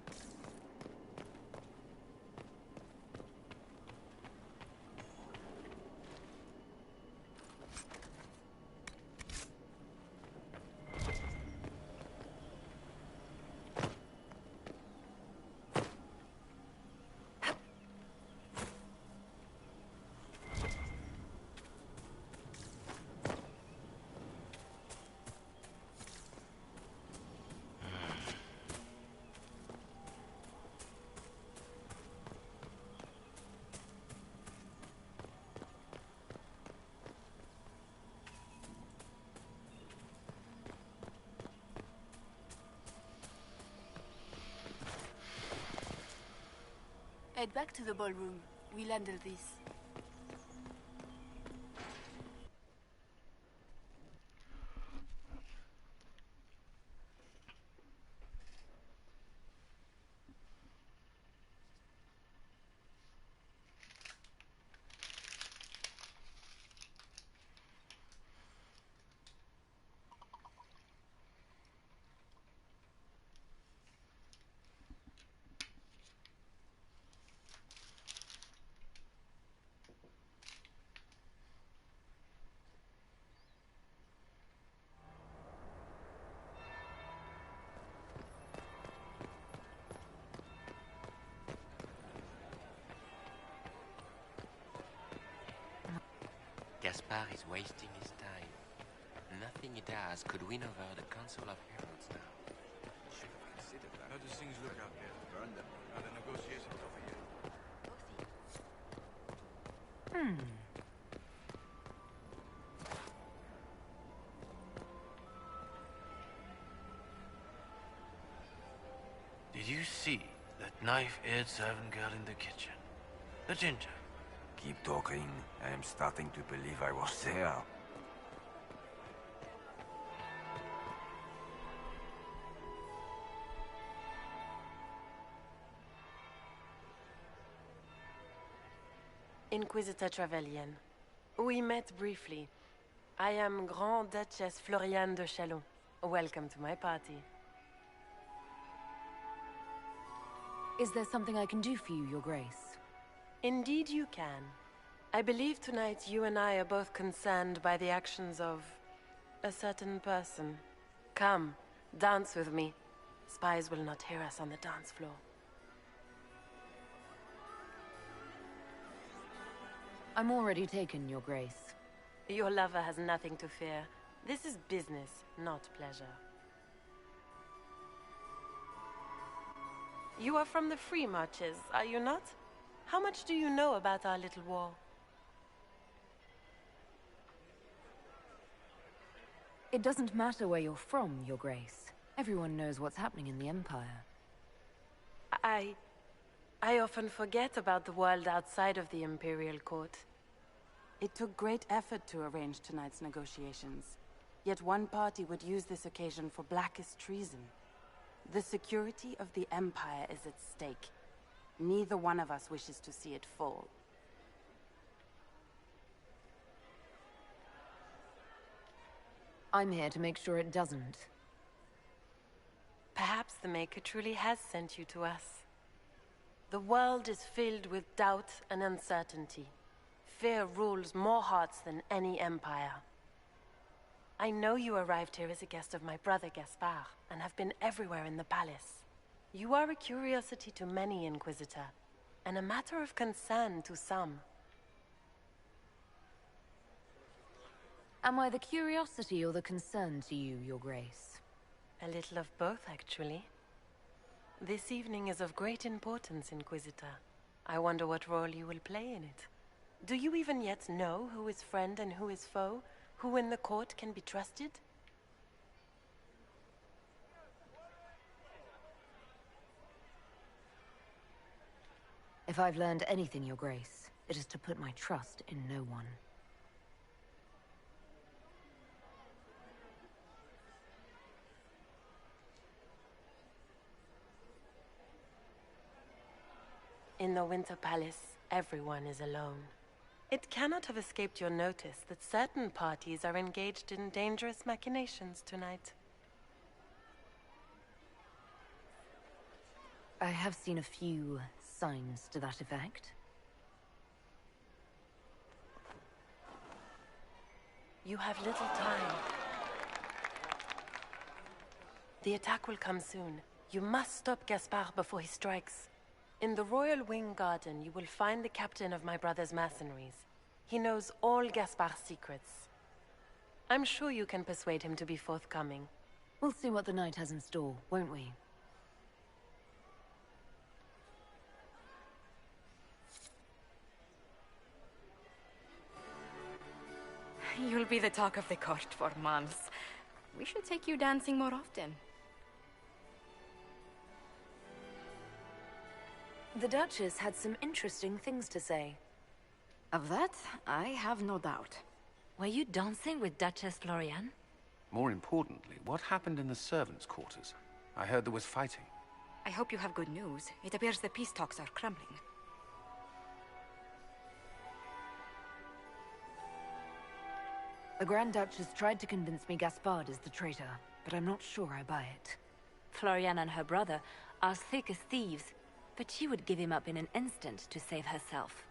Head back to the ballroom. We'll handle this. Gaspard is wasting his time. Nothing he does could win over the Council of Heralds now. Should have considered that. How does things look out there? Burn them. Are the negotiations over yet? Did you see that knife-edged servant girl in the kitchen? The ginger. Keep talking. I am starting to believe I was there. Inquisitor Trevelyan. We met briefly. I am Grand Duchess Floriane de Chalon. Welcome to my party. Is there something I can do for you, Your Grace? Indeed you can. I believe tonight you and I are both concerned by the actions of a certain person. Come, dance with me. Spies will not hear us on the dance floor. I'm already taken, Your Grace. Your lover has nothing to fear. This is business, not pleasure. You are from the Free Marches, are you not? How much do you know about our little war? It doesn't matter where you're from, Your Grace. Everyone knows what's happening in the Empire. I often forget about the world outside of the Imperial Court. It took great effort to arrange tonight's negotiations. Yet one party would use this occasion for blackest treason. The security of the Empire is at stake. Neither one of us wishes to see it fall. I'm here to make sure it doesn't. Perhaps the Maker truly has sent you to us. The world is filled with doubt and uncertainty. Fear rules more hearts than any empire. I know you arrived here as a guest of my brother Gaspard, and have been everywhere in the palace. You are a curiosity to many, Inquisitor, and a matter of concern to some. Am I the curiosity or the concern to you, Your Grace? A little of both, actually. This evening is of great importance, Inquisitor. I wonder what role you will play in it. Do you even yet know who is friend and who is foe? Who in the court can be trusted? If I've learned anything, Your Grace, it is to put my trust in no one. In the Winter Palace, everyone is alone. It cannot have escaped your notice that certain parties are engaged in dangerous machinations tonight. I have seen a few signs to that effect. You have little time. The attack will come soon. You must stop Gaspard before he strikes. In the Royal Wing Garden, you will find the captain of my brother's mercenaries. He knows all Gaspard's secrets. I'm sure you can persuade him to be forthcoming. We'll see what the night has in store, won't we? You'll be the talk of the court for months. We should take you dancing more often. The Duchess had some interesting things to say. Of that, I have no doubt. Were you dancing with Duchess Floriane? More importantly, what happened in the servants' quarters? I heard there was fighting. I hope you have good news. It appears the peace talks are crumbling. The Grand Duchess tried to convince me Gaspard is the traitor, but I'm not sure I buy it. Floriane and her brother are thick as thieves, but she would give him up in an instant to save herself.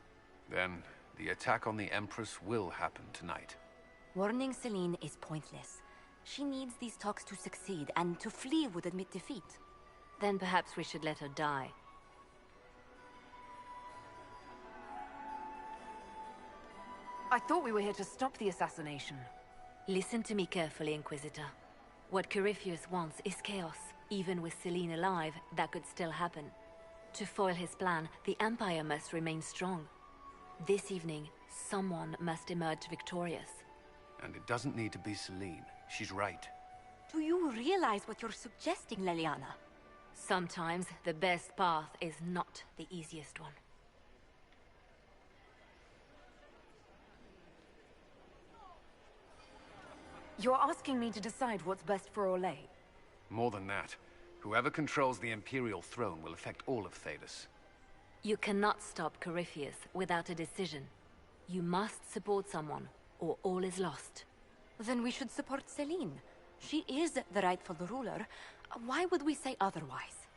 Then, the attack on the Empress will happen tonight. Warning Celine is pointless. She needs these talks to succeed, and to flee would admit defeat. Then perhaps we should let her die. I thought we were here to stop the assassination. Listen to me carefully, Inquisitor. What Corypheus wants is chaos. Even with Celine alive, that could still happen. To foil his plan, the Empire must remain strong. This evening, someone must emerge victorious. And it doesn't need to be Celine. She's right. Do you realize what you're suggesting, Leliana? Sometimes the best path is not the easiest one. You're asking me to decide what's best for Orlais? More than that, whoever controls the Imperial throne will affect all of Thedas. You cannot stop Corypheus without a decision. You must support someone, or all is lost. Then we should support Celine. She is the rightful ruler. Why would we say otherwise?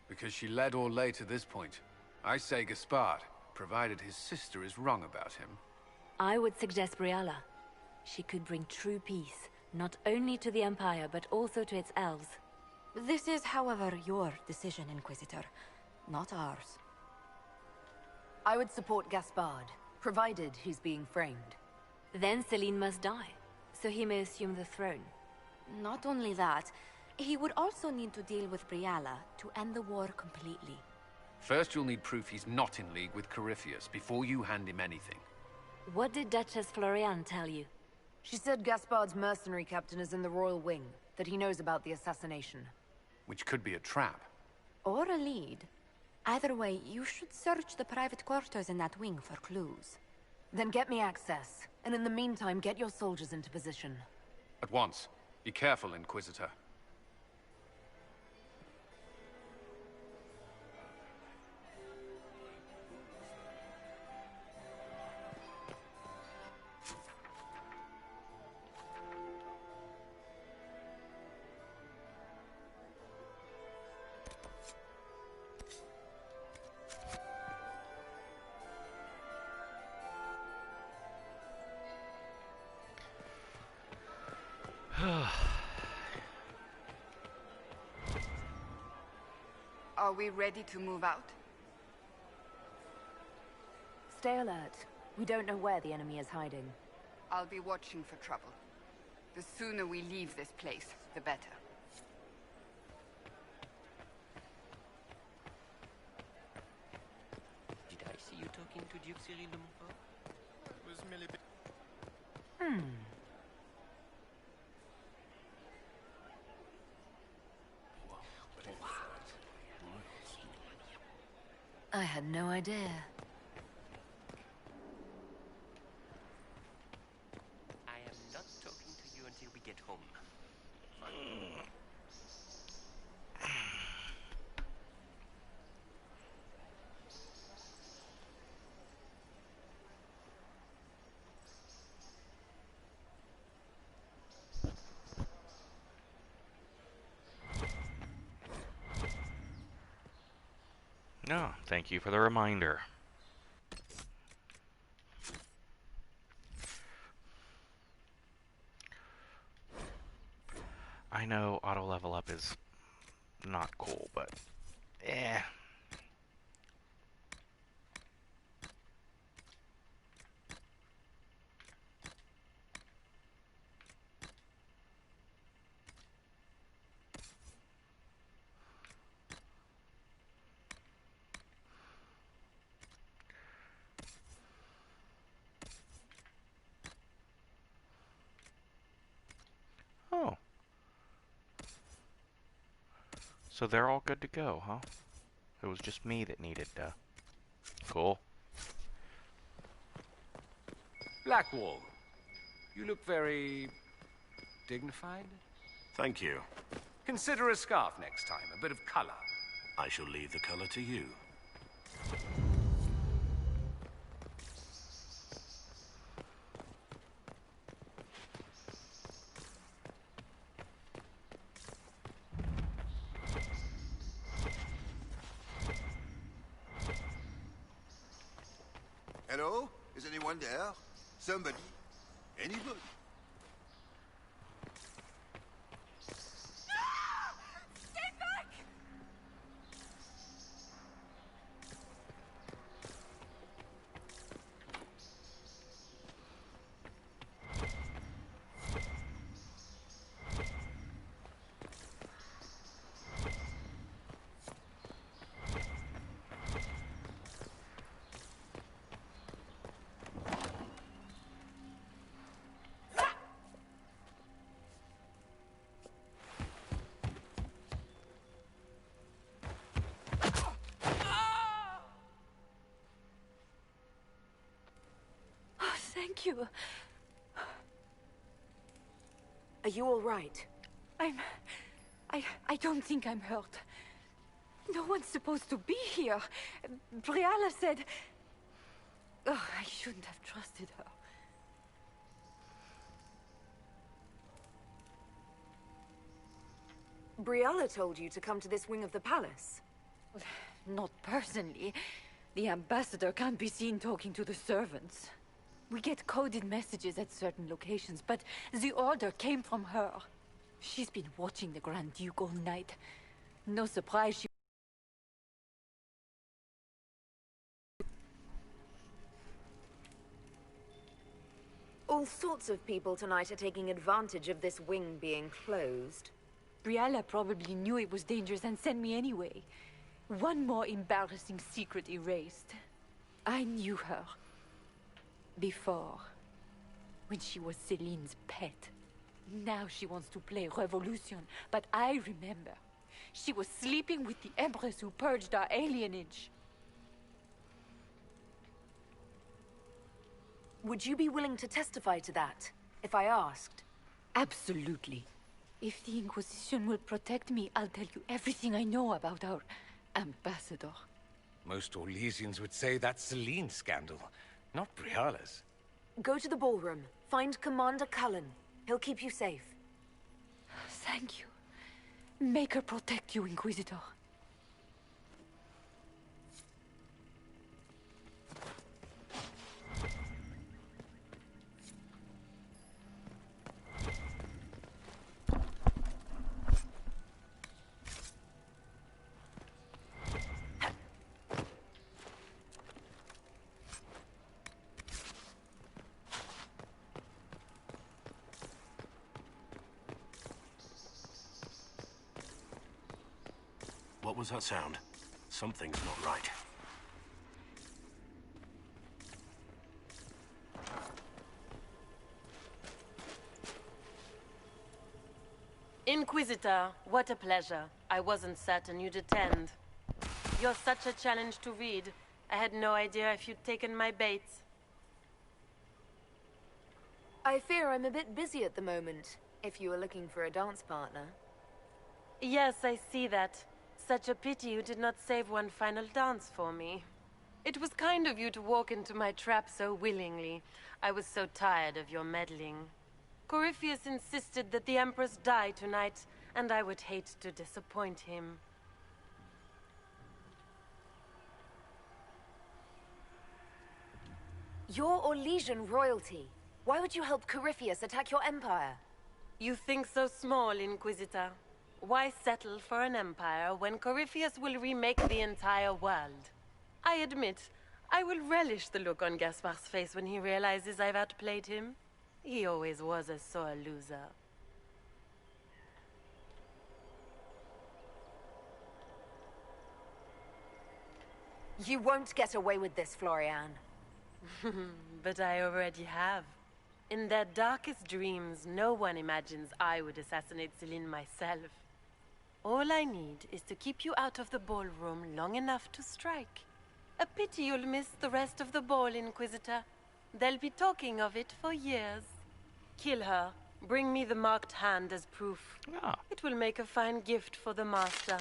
Because she led Orlais to this point. I say Gaspard, provided his sister is wrong about him. I would suggest Briala. She could bring true peace, not only to the Empire, but also to its elves. This is, however, your decision, Inquisitor, not ours. I would support Gaspard, provided he's being framed. Then Celine must die, so he may assume the throne. Not only that, he would also need to deal with Briala to end the war completely. First, you'll need proof he's not in league with Corypheus before you hand him anything. What did Duchess Floriane tell you? She said Gaspard's mercenary captain is in the royal wing, that he knows about the assassination. Which could be a trap. Or a lead. Either way, you should search the private quarters in that wing for clues. Then get me access, and in the meantime, get your soldiers into position. At once. Be careful, Inquisitor. Are we ready to move out? Stay alert. We don't know where the enemy is hiding. I'll be watching for trouble. The sooner we leave this place, the better. Did I see you talking to Duke Cyril de Montfort? It was merely... I had no idea. I am not talking to you until we get home. No, thank you for the reminder. I know auto level up is not cool, but eh. Oh. So they're all good to go, huh? It was just me that needed, cool. Blackwall, you look very... dignified? Thank you. Consider a scarf next time, a bit of color. I shall leave the color to you. Hello? Is anyone there? Somebody? Anybody? Stay back! Thank you. Are you all right? I don't think I'm hurt. No one's supposed to be here. Briala said... Oh, I shouldn't have trusted her. Briala told you to come to this wing of the palace. Not personally. The ambassador can't be seen talking to the servants. We get coded messages at certain locations, but the order came from her. She's been watching the Grand Duke all night. No surprise she... All sorts of people tonight are taking advantage of this wing being closed. Briala probably knew it was dangerous and sent me anyway. One more embarrassing secret erased. I knew her. Before. When she was Celine's pet. Now she wants to play revolution, but I remember. She was sleeping with the Empress who purged our alienage. Would you be willing to testify to that, if I asked? Absolutely. If the Inquisition will protect me, I'll tell you everything I know about our ambassador. Most Orlesians would say that's Celine's scandal, not Briala's. Go to the ballroom. Find Commander Cullen. He'll keep you safe. Thank you. Make her protect you, Inquisitor. What was that sound? Something's not right. Inquisitor, what a pleasure. I wasn't certain you'd attend. You're such a challenge to read. I had no idea if you'd taken my bait. I fear I'm a bit busy at the moment, if you were looking for a dance partner. Yes, I see that. Such a pity you did not save one final dance for me. It was kind of you to walk into my trap so willingly. I was so tired of your meddling. Corypheus insisted that the Empress die tonight, and I would hate to disappoint him. You're Orlesian royalty. Why would you help Corypheus attack your empire? You think so small, Inquisitor. Why settle for an empire when Corypheus will remake the entire world? I admit, I will relish the look on Gaspar's face when he realizes I've outplayed him. He always was a sore loser. You won't get away with this, Florian. But I already have. In their darkest dreams, no one imagines I would assassinate Celine myself. All I need is to keep you out of the ballroom long enough to strike. A pity you'll miss the rest of the ball, Inquisitor. They'll be talking of it for years. Kill her. Bring me the marked hand as proof. It will make a fine gift for the Master.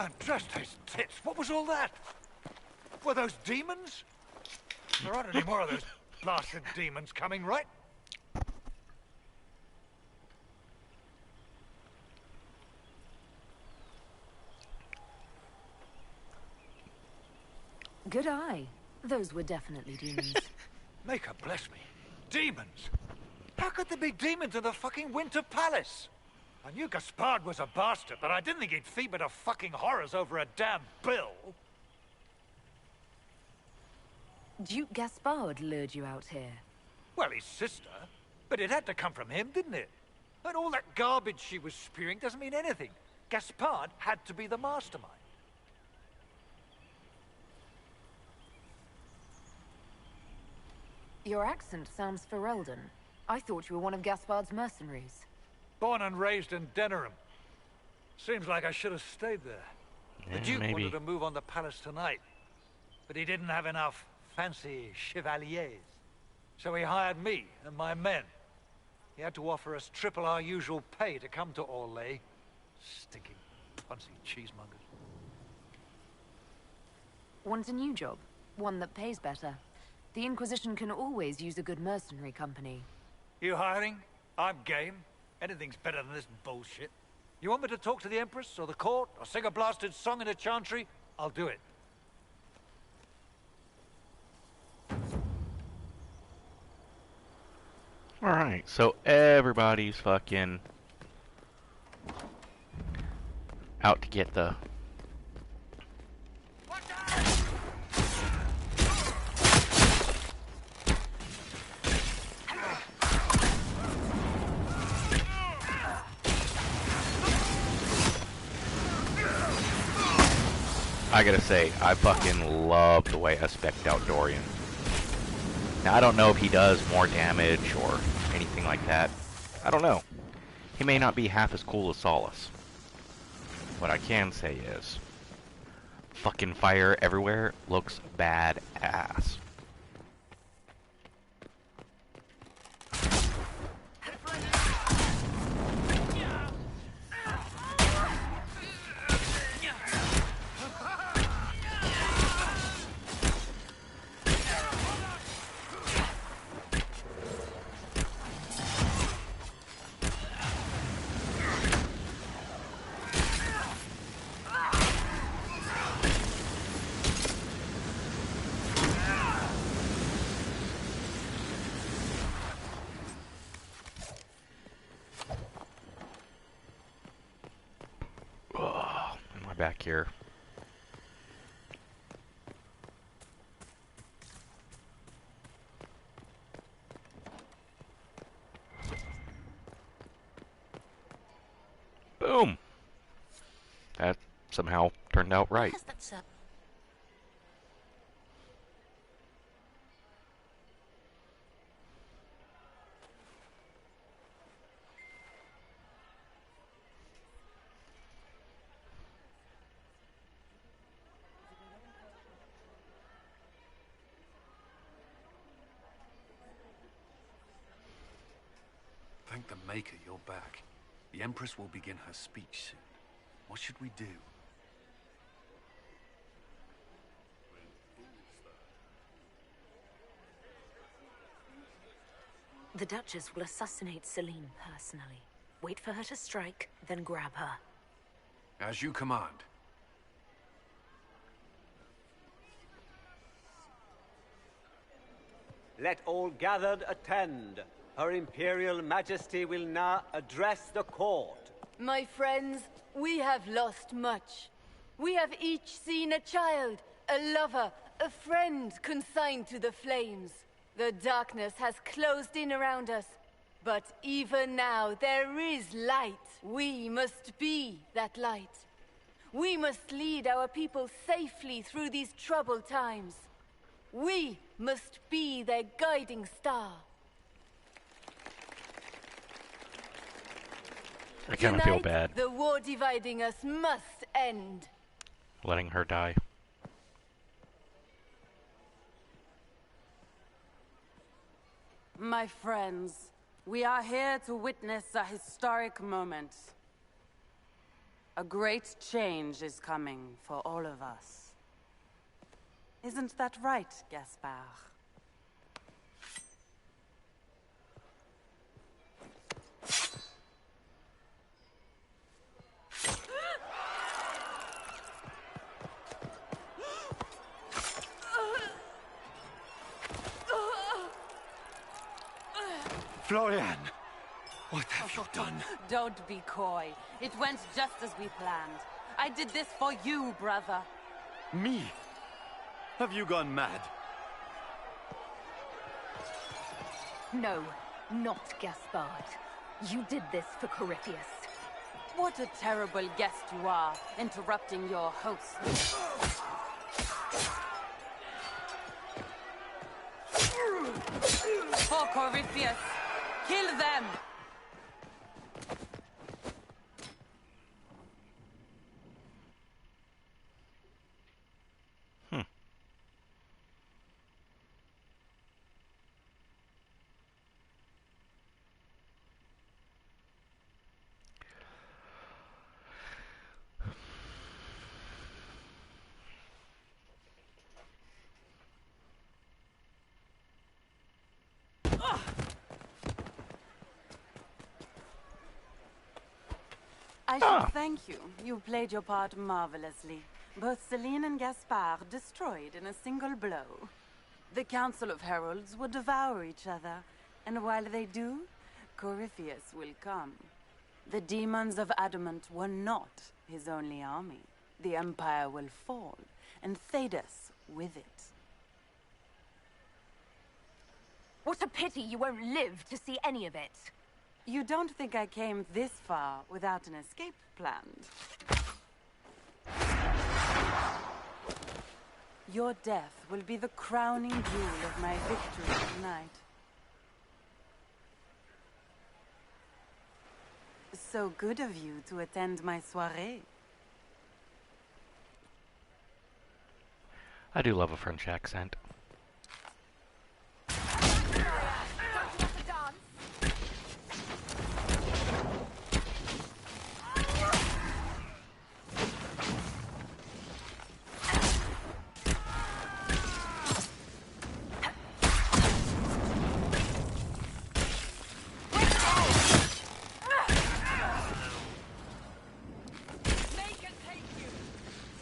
Andraste's tits, what was all that? Were those demons? There aren't any more of those blasted demons coming, right? Good eye. Those were definitely demons. Maker bless me. Demons? How could there be demons in the fucking Winter Palace? I knew Gaspard was a bastard, but I didn't think he'd feed me to fucking horrors over a damn bill. Duke Gaspard lured you out here. Well, his sister. But it had to come from him, didn't it? And all that garbage she was spewing doesn't mean anything. Gaspard had to be the mastermind. Your accent sounds Ferelden. I thought you were one of Gaspard's mercenaries. Born and raised in Denerim. Seems like I should have stayed there. Yeah, the Duke maybe. wanted to move on the palace tonight, but he didn't have enough fancy chevaliers. So he hired me and my men. He had to offer us triple our usual pay to come to Orlais. Stinking punsy cheesemongers. Want a new job? One that pays better? The Inquisition can always use a good mercenary company. You hiring? I'm game. Anything's better than this bullshit. You want me to talk to the Empress or the court or sing a blasted song in a chantry? I'll do it. Alright, so everybody's fucking out to get the... I gotta say, I fucking love the way I spec'd out Dorian. Now, I don't know if he does more damage or anything like that. I don't know. He may not be half as cool as Solus. What I can say is, fucking fire everywhere looks badass. Back here. Boom! That somehow turned out right. Yes, that's Thank the Maker you're back. The Empress will begin her speech soon. What should we do? The Duchess will assassinate Celine personally. Wait for her to strike, then grab her. As you command. Let all gathered attend. Her Imperial Majesty will now address the court. My friends, we have lost much. We have each seen a child, a lover, a friend consigned to the flames. The darkness has closed in around us. But even now, there is light. We must be that light. We must lead our people safely through these troubled times. We must be their guiding star. I kind of feel bad The war dividing us must end. letting her die. My friends, we are here to witness a historic moment. A great change is coming for all of us. Isn't that right, Gaspard? Florian! What have you done? Don't be coy. It went just as we planned. I did this for you, brother. Me? Have you gone mad? No, not Gaspard. You did this for Corypheus. What a terrible guest you are, interrupting your host. For Corypheus, kill them! I should thank you. You played your part marvelously. Both Celine and Gaspard destroyed in a single blow. The Council of Heralds will devour each other, and while they do, Corypheus will come. The demons of Adamant were not his only army. The Empire will fall, and Thedas with it. What a pity you won't live to see any of it. You don't think I came this far without an escape planned? Your death will be the crowning jewel of my victory tonight. So good of you to attend my soirée. I do love a French accent.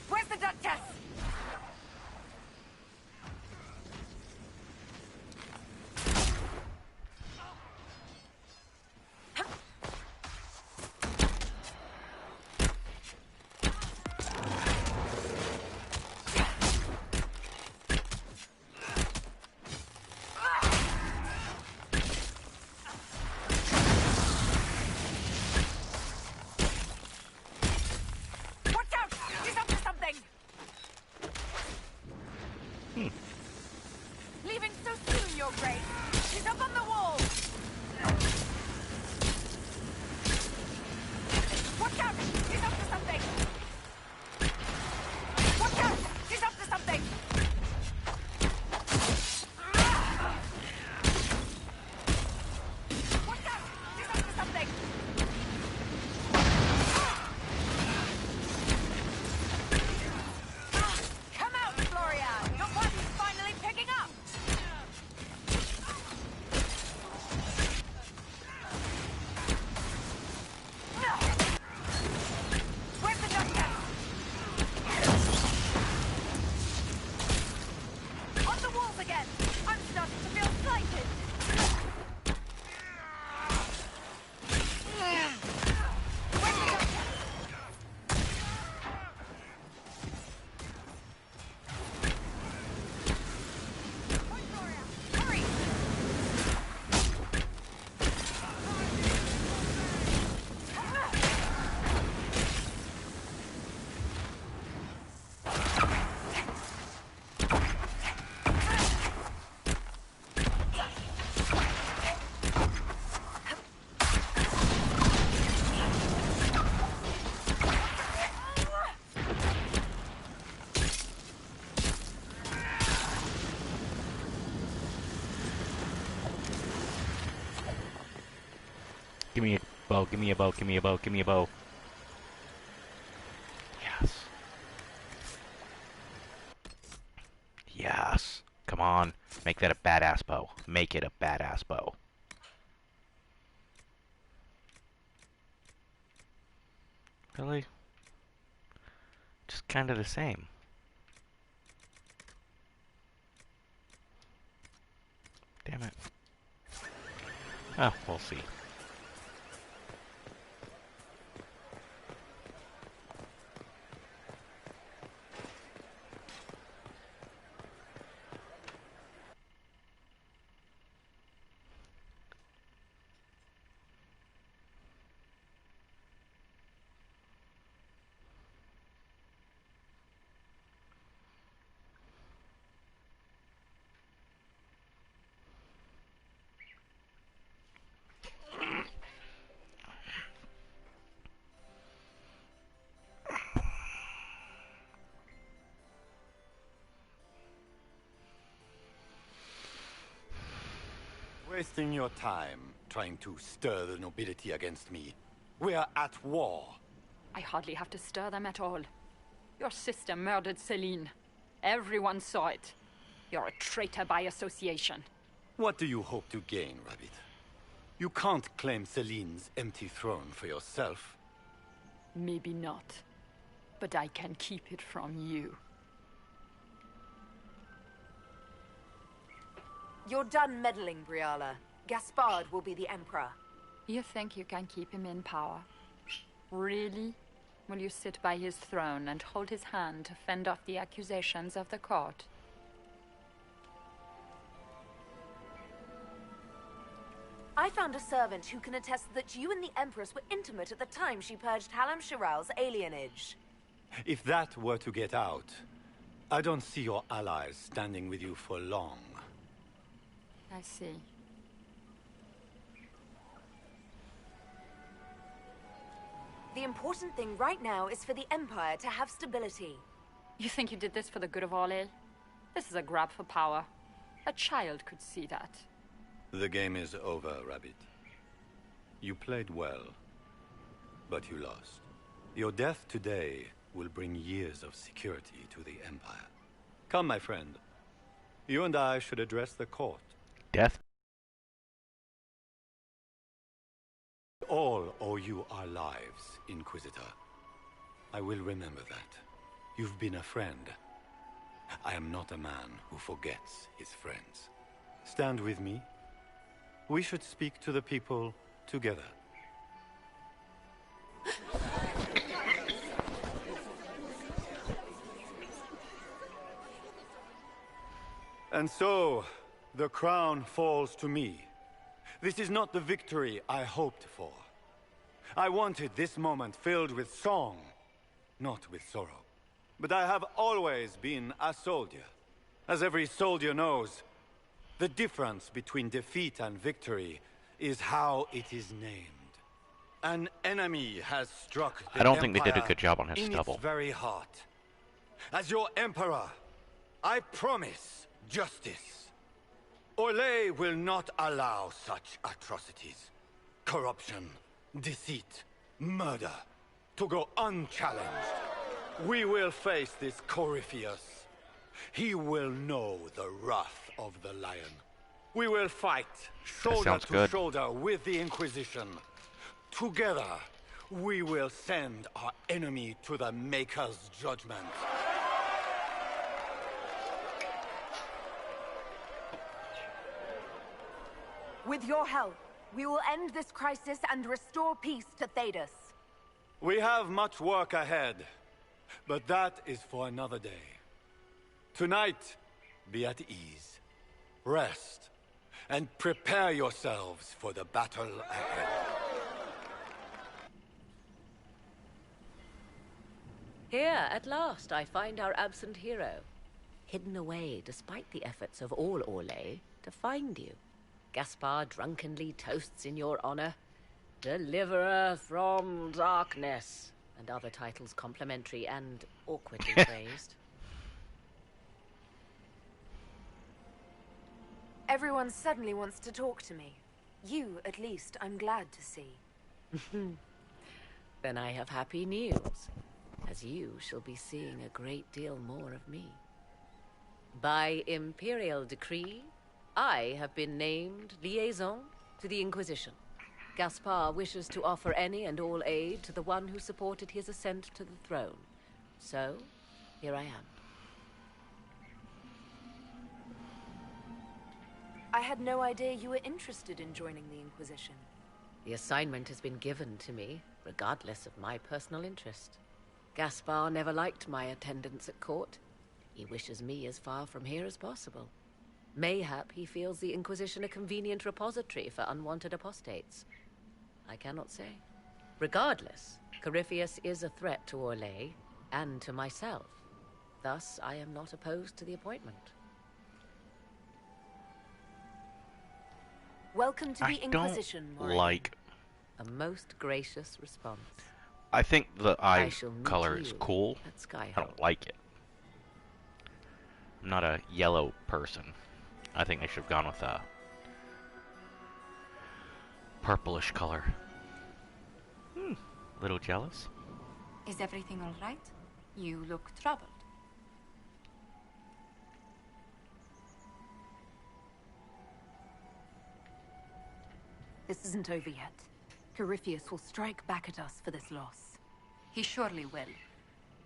Where's the Duchess? Watch out! He's up to something! Leaving so soon, Your Grace. He's up on the wall. Watch out! He's up to something. Watch out! He's up to something. Watch out! He's up to something. Come out, Florian! Your body's finally picking up! Where's the Duchess? On the walls again! I'm starting to feel slighted! Where's the Duchess? Hurry! Give me a bow, give me a bow, give me a bow, give me a bow. Yes. Come on. Make that a badass bow. Make it a badass bow. Really? Just kind of the same. Damn it. Oh, we'll see. Wasting your time trying to stir the nobility against me. We are at war. I hardly have to stir them at all. Your sister murdered Celine. Everyone saw it. You're a traitor by association. What do you hope to gain, Rabbit? You can't claim Celine's empty throne for yourself. Maybe not. But I can keep it from you. You're done meddling, Briala. Gaspard will be the Emperor. You think you can keep him in power? Really? Will you sit by his throne and hold his hand to fend off the accusations of the court? I found a servant who can attest that you and the Empress were intimate at the time she purged Hallam Shiral's alienage. If that were to get out, I don't see your allies standing with you for long. I see. The important thing right now is for the Empire to have stability. You think you did this for the good of all, eh? This is a grab for power. A child could see that. The game is over, Rabbit. You played well, but you lost. Your death today will bring years of security to the Empire. Come, my friend. You and I should address the court. Death? All owe you our lives, Inquisitor. I will remember that. You've been a friend. I am not a man who forgets his friends. Stand with me. We should speak to the people together. And so, the crown falls to me. This is not the victory I hoped for. I wanted this moment filled with song, not with sorrow. But I have always been a soldier. As every soldier knows, the difference between defeat and victory is how it is named. An enemy has struck the I don't think they did a Empire good job on his in stubble. its very heart. As your emperor, I promise justice. Orlais will not allow such atrocities. Corruption, deceit, murder, to go unchallenged. We will face this Corypheus. He will know the wrath of the lion. We will fight shoulder to shoulder with the Inquisition. Together, we will send our enemy to the Maker's judgment. With your help, we will end this crisis and restore peace to Thedas. We have much work ahead, but that is for another day. Tonight, be at ease, rest, and prepare yourselves for the battle ahead. Here, at last, I find our absent hero. Hidden away, despite the efforts of all Orlais, to find you. Gaspard drunkenly toasts in your honor. Deliverer from darkness. And other titles complimentary and awkwardly phrased. Everyone suddenly wants to talk to me. You, at least, I'm glad to see. Then I have happy news, as you shall be seeing a great deal more of me. By imperial decree, I have been named liaison to the Inquisition. Gaspar wishes to offer any and all aid to the one who supported his ascent to the throne. So, here I am. I had no idea you were interested in joining the Inquisition. The assignment has been given to me, regardless of my personal interest. Gaspar never liked my attendance at court. He wishes me as far from here as possible. Mayhap he feels the Inquisition a convenient repository for unwanted apostates. I cannot say. Regardless, Corypheus is a threat to Orlais and to myself. Thus, I am not opposed to the appointment. Welcome to the Inquisition, don't like... A most gracious response. I think the eye shall meet color is you cool. at Skyhill. I don't like it. I'm not a yellow person. I think they should have gone with a purplish color. Little jealous. Is everything all right? You look troubled. This isn't over yet. Corypheus will strike back at us for this loss. He surely will.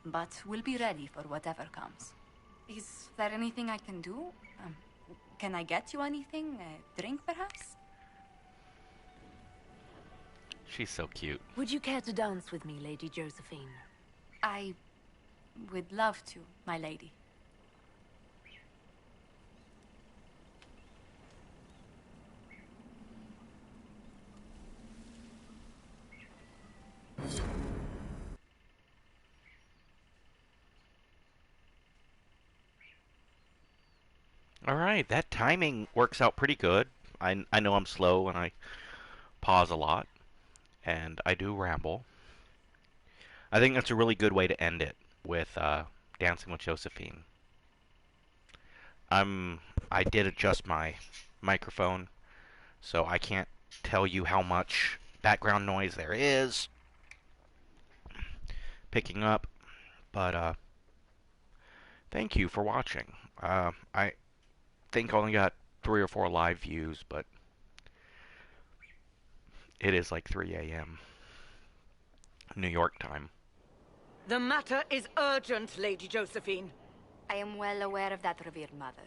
But we'll be ready for whatever comes. Is there anything I can do? Can I get you anything? A drink, perhaps? She's so cute. Would you care to dance with me, Lady Josephine? I would love to, my lady. Alright, that timing works out pretty good. I know I'm slow and I pause a lot. And I do ramble. I think that's a really good way to end it with Dancing with Josephine. I did adjust my microphone, so I can't tell you how much background noise there is picking up, but thank you for watching. I think I only got 3 or 4 live views, but it is like 3 a.m. New York time. The matter is urgent, Lady Josephine. I am well aware of that, revered mother.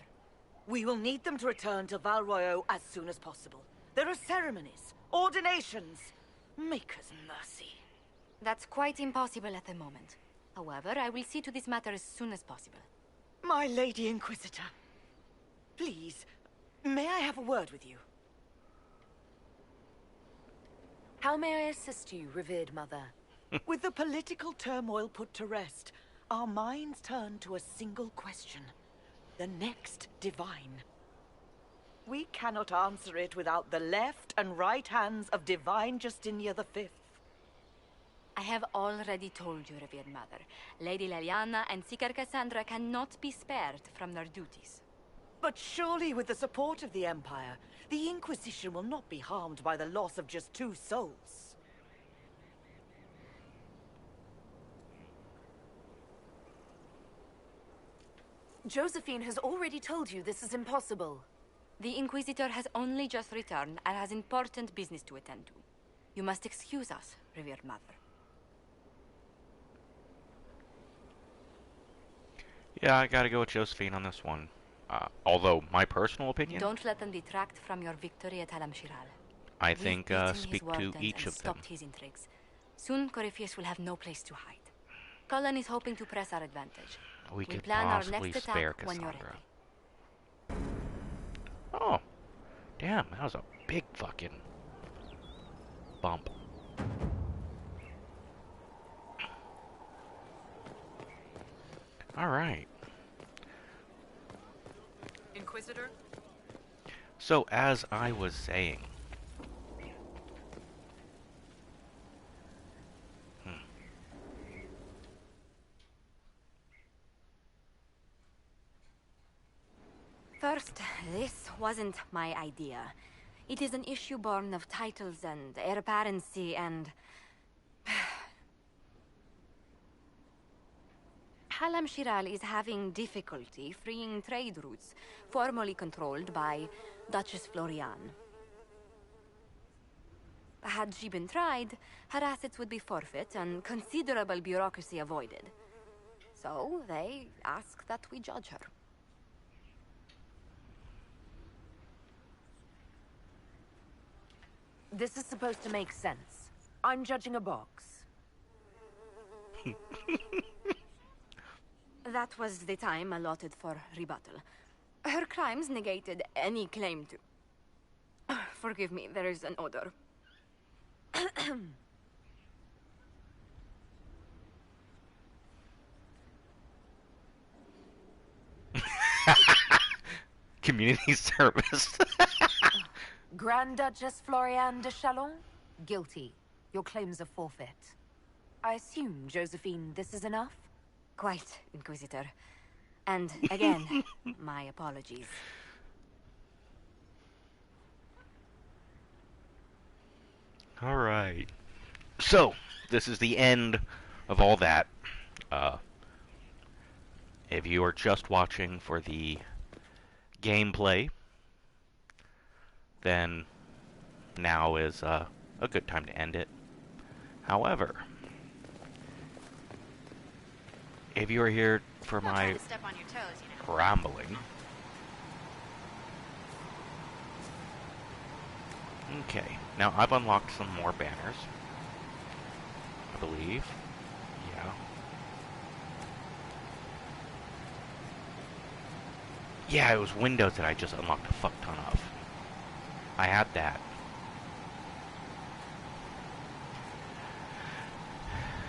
We will need them to return to Val Royeaux as soon as possible. There are ceremonies, ordinations. Maker's mercy. That's quite impossible at the moment. However, I will see to this matter as soon as possible. My Lady Inquisitor. Please, may I have a word with you? How may I assist you, revered mother? With the political turmoil put to rest, our minds turn to a single question. The next divine. We cannot answer it without the left and right hands of Divine Justinia V. I have already told you, revered mother. Lady Leliana and Seeker Cassandra cannot be spared from their duties. But surely with the support of the Empire, the Inquisition will not be harmed by the loss of just 2 souls. Josephine has already told you this is impossible. The Inquisitor has only just returned and has important business to attend to. You must excuse us, revered mother. Yeah, I gotta go with Josephine on this one. Although, my personal opinion... Don't let them detract from your victory at Alam Shiral. I think, speak to each of them. Stopped his intrigues. Soon, Corypheus will have no place to hide. Cullen is hoping to press our advantage. We could plan our possibly next spare attack when you're Cassandra. ready. Oh, damn, that was a big fucking bump. Alright. Inquisitor? So, as I was saying... First, this wasn't my idea. It is an issue born of titles and heir apparency and... Halam Shiral is having difficulty freeing trade routes formerly controlled by Duchess Florian. Had she been tried, her assets would be forfeit and considerable bureaucracy avoided. So they ask that we judge her. This is supposed to make sense. I'm judging a box. That was the time allotted for rebuttal. Her crimes negated any claim to... Forgive me, there is an odor. Community service. Grand Duchess Florian de Chalon? Guilty. Your claims are forfeit. I assume, Josephine, this is enough? Quite, Inquisitor. And again, my apologies. Alright. So, this is the end of all that. If you are just watching for the gameplay, then now is a good time to end it. However, if you are here for my rambling, okay, now I've unlocked some more banners, I believe. Yeah. Yeah, it was Windows that I just unlocked a fuck ton of. I had that.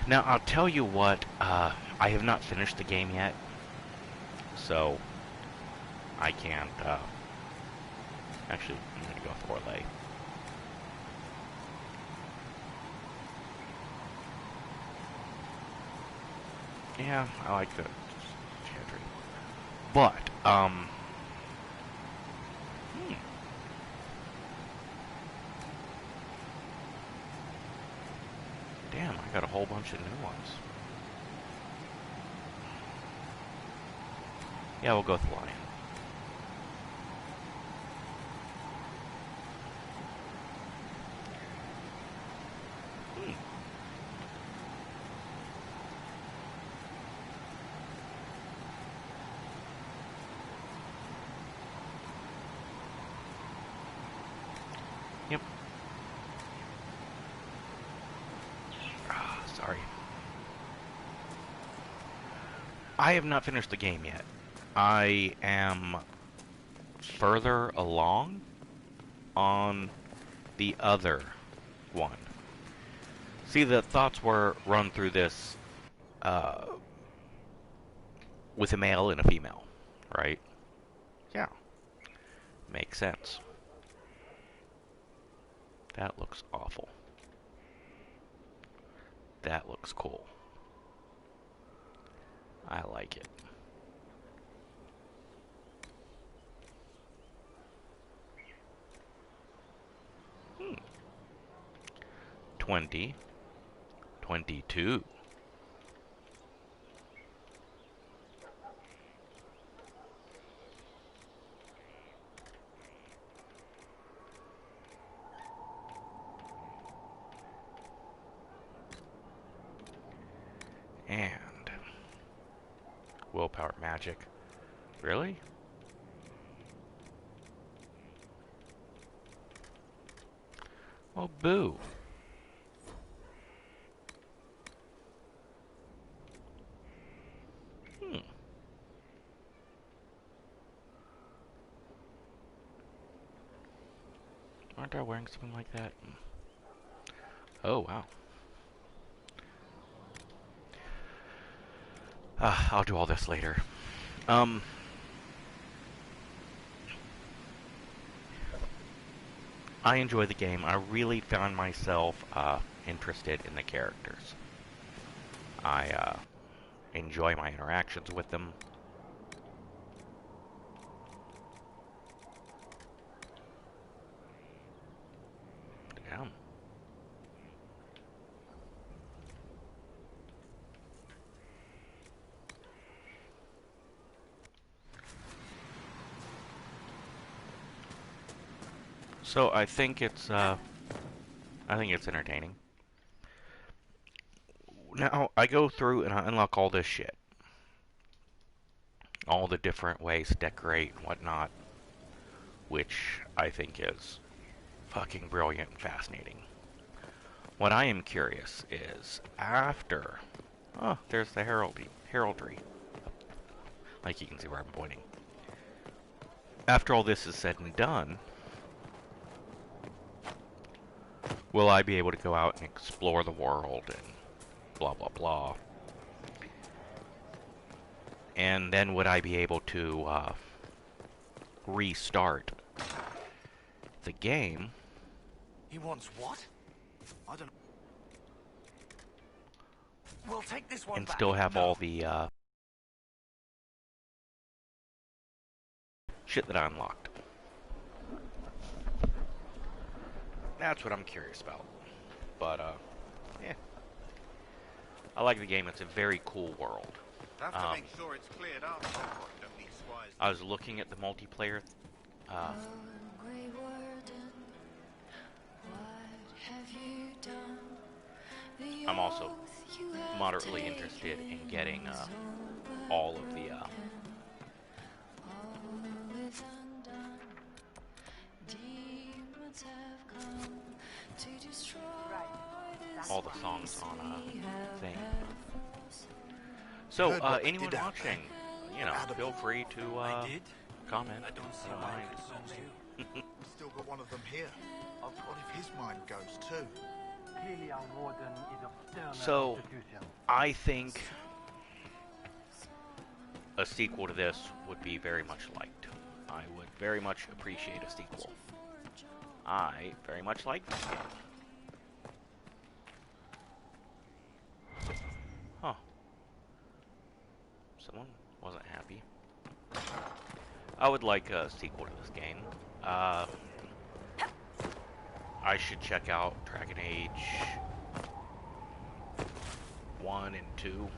Now, I'll tell you what, I have not finished the game yet, so I can't, actually, I'm going to go with Orlais. Yeah, I like the Chantry. But, damn, I got a whole bunch of new ones. Yeah, we'll go with the Lion. Yep. Sorry. I have not finished the game yet. I am further along on the other one. See, the thoughts were run through this with a male and a female, right? Yeah. Makes sense. That looks awful. That looks cool. I like it. 20, 22. And willpower magic. Really? Oh, boo. Aren't I wearing something like that? Oh, wow. I'll do all this later. I enjoy the game. I really found myself interested in the characters. I enjoy my interactions with them. Damn. So I think it's entertaining. Now I go through and I unlock all this shit, all the different ways to decorate and whatnot, which I think is fucking brilliant and fascinating. What I am curious is after, oh, there's the heraldry. Like you can see where I'm pointing. After all this is said and done, will I be able to go out and explore the world and blah blah blah? And then would I be able to restart the game? He wants what? I don't. We'll take this one And back. still have No. all the shit that I unlocked. That's what I'm curious about. But yeah, I like the game. It's a very cool world. Have to make sure it's cleared up. Don't need squires. I was looking at the multiplayer. I'm also moderately interested in getting all of the songs on a thing. So anyone watching, you know, feel free to comment. I don't see why it concerns you. Still got one of them here. What if his mind goes too? Clearly our warden is of stern So, institution. I think a sequel to this would be very much liked. I would very much appreciate a sequel. I very much like this game. Huh. Someone wasn't happy. I would like a sequel to this game. I should check out Dragon Age 1 and 2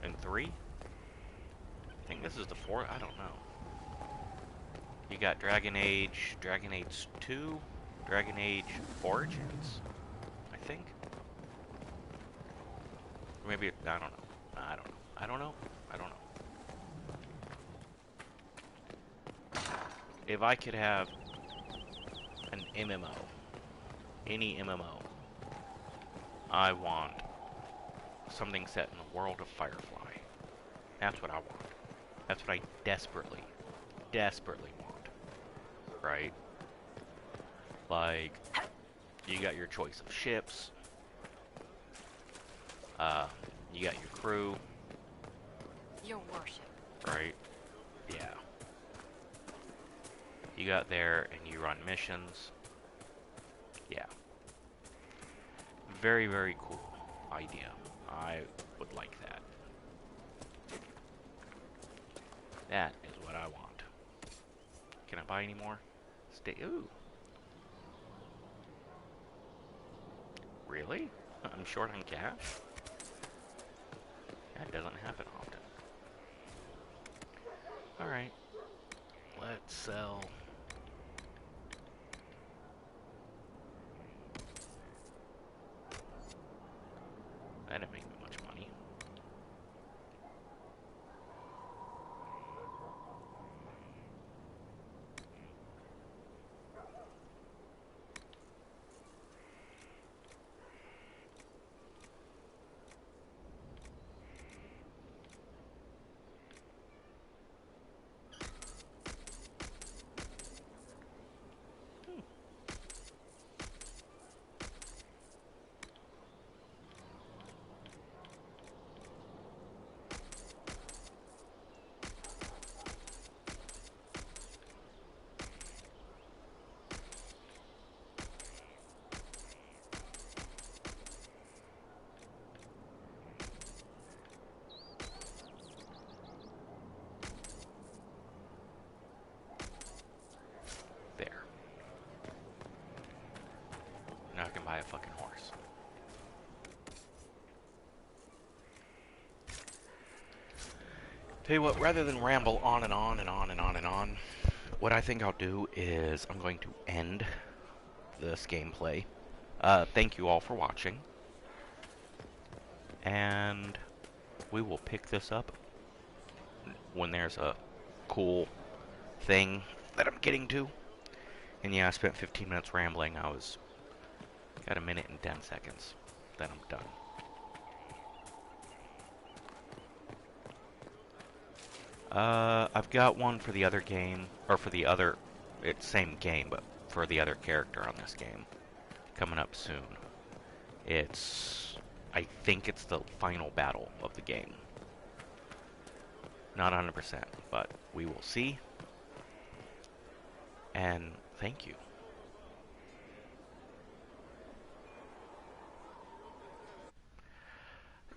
and 3. I think this is the 4th. I don't know. You got Dragon Age 2, Dragon Age Origins, I think. Or maybe, I don't know. I don't know. If I could have an MMO, any MMO, I want something set in the world of Firefly. That's what I want. That's what I desperately want. Right? Like, you got your choice of ships. You got your crew. Your worship. Right? Yeah. You got there and you run missions. Yeah. Very, very cool idea. I would like that. That is what I want. Can I buy any more? Ooh. Really? I'm short on cash? That doesn't happen often. Alright. Let's sell. That didn't make me much money. Now I can buy a fucking horse. Tell you what, rather than ramble on and on and on and on and on, what I think I'll do is I'm going to end this gameplay. Thank you all for watching. And we will pick this up when there's a cool thing that I'm getting to. And yeah, I spent 15 minutes rambling. Got a minute and 10 seconds. Then I'm done. I've got one for the other game, or for the other, it's same game, but for the other character on this game, coming up soon. I think it's the final battle of the game. Not 100%, but we will see. And thank you.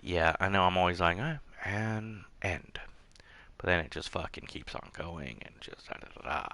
Yeah, I know I'm always like, and end. But then it just fucking keeps on going and just da da da da.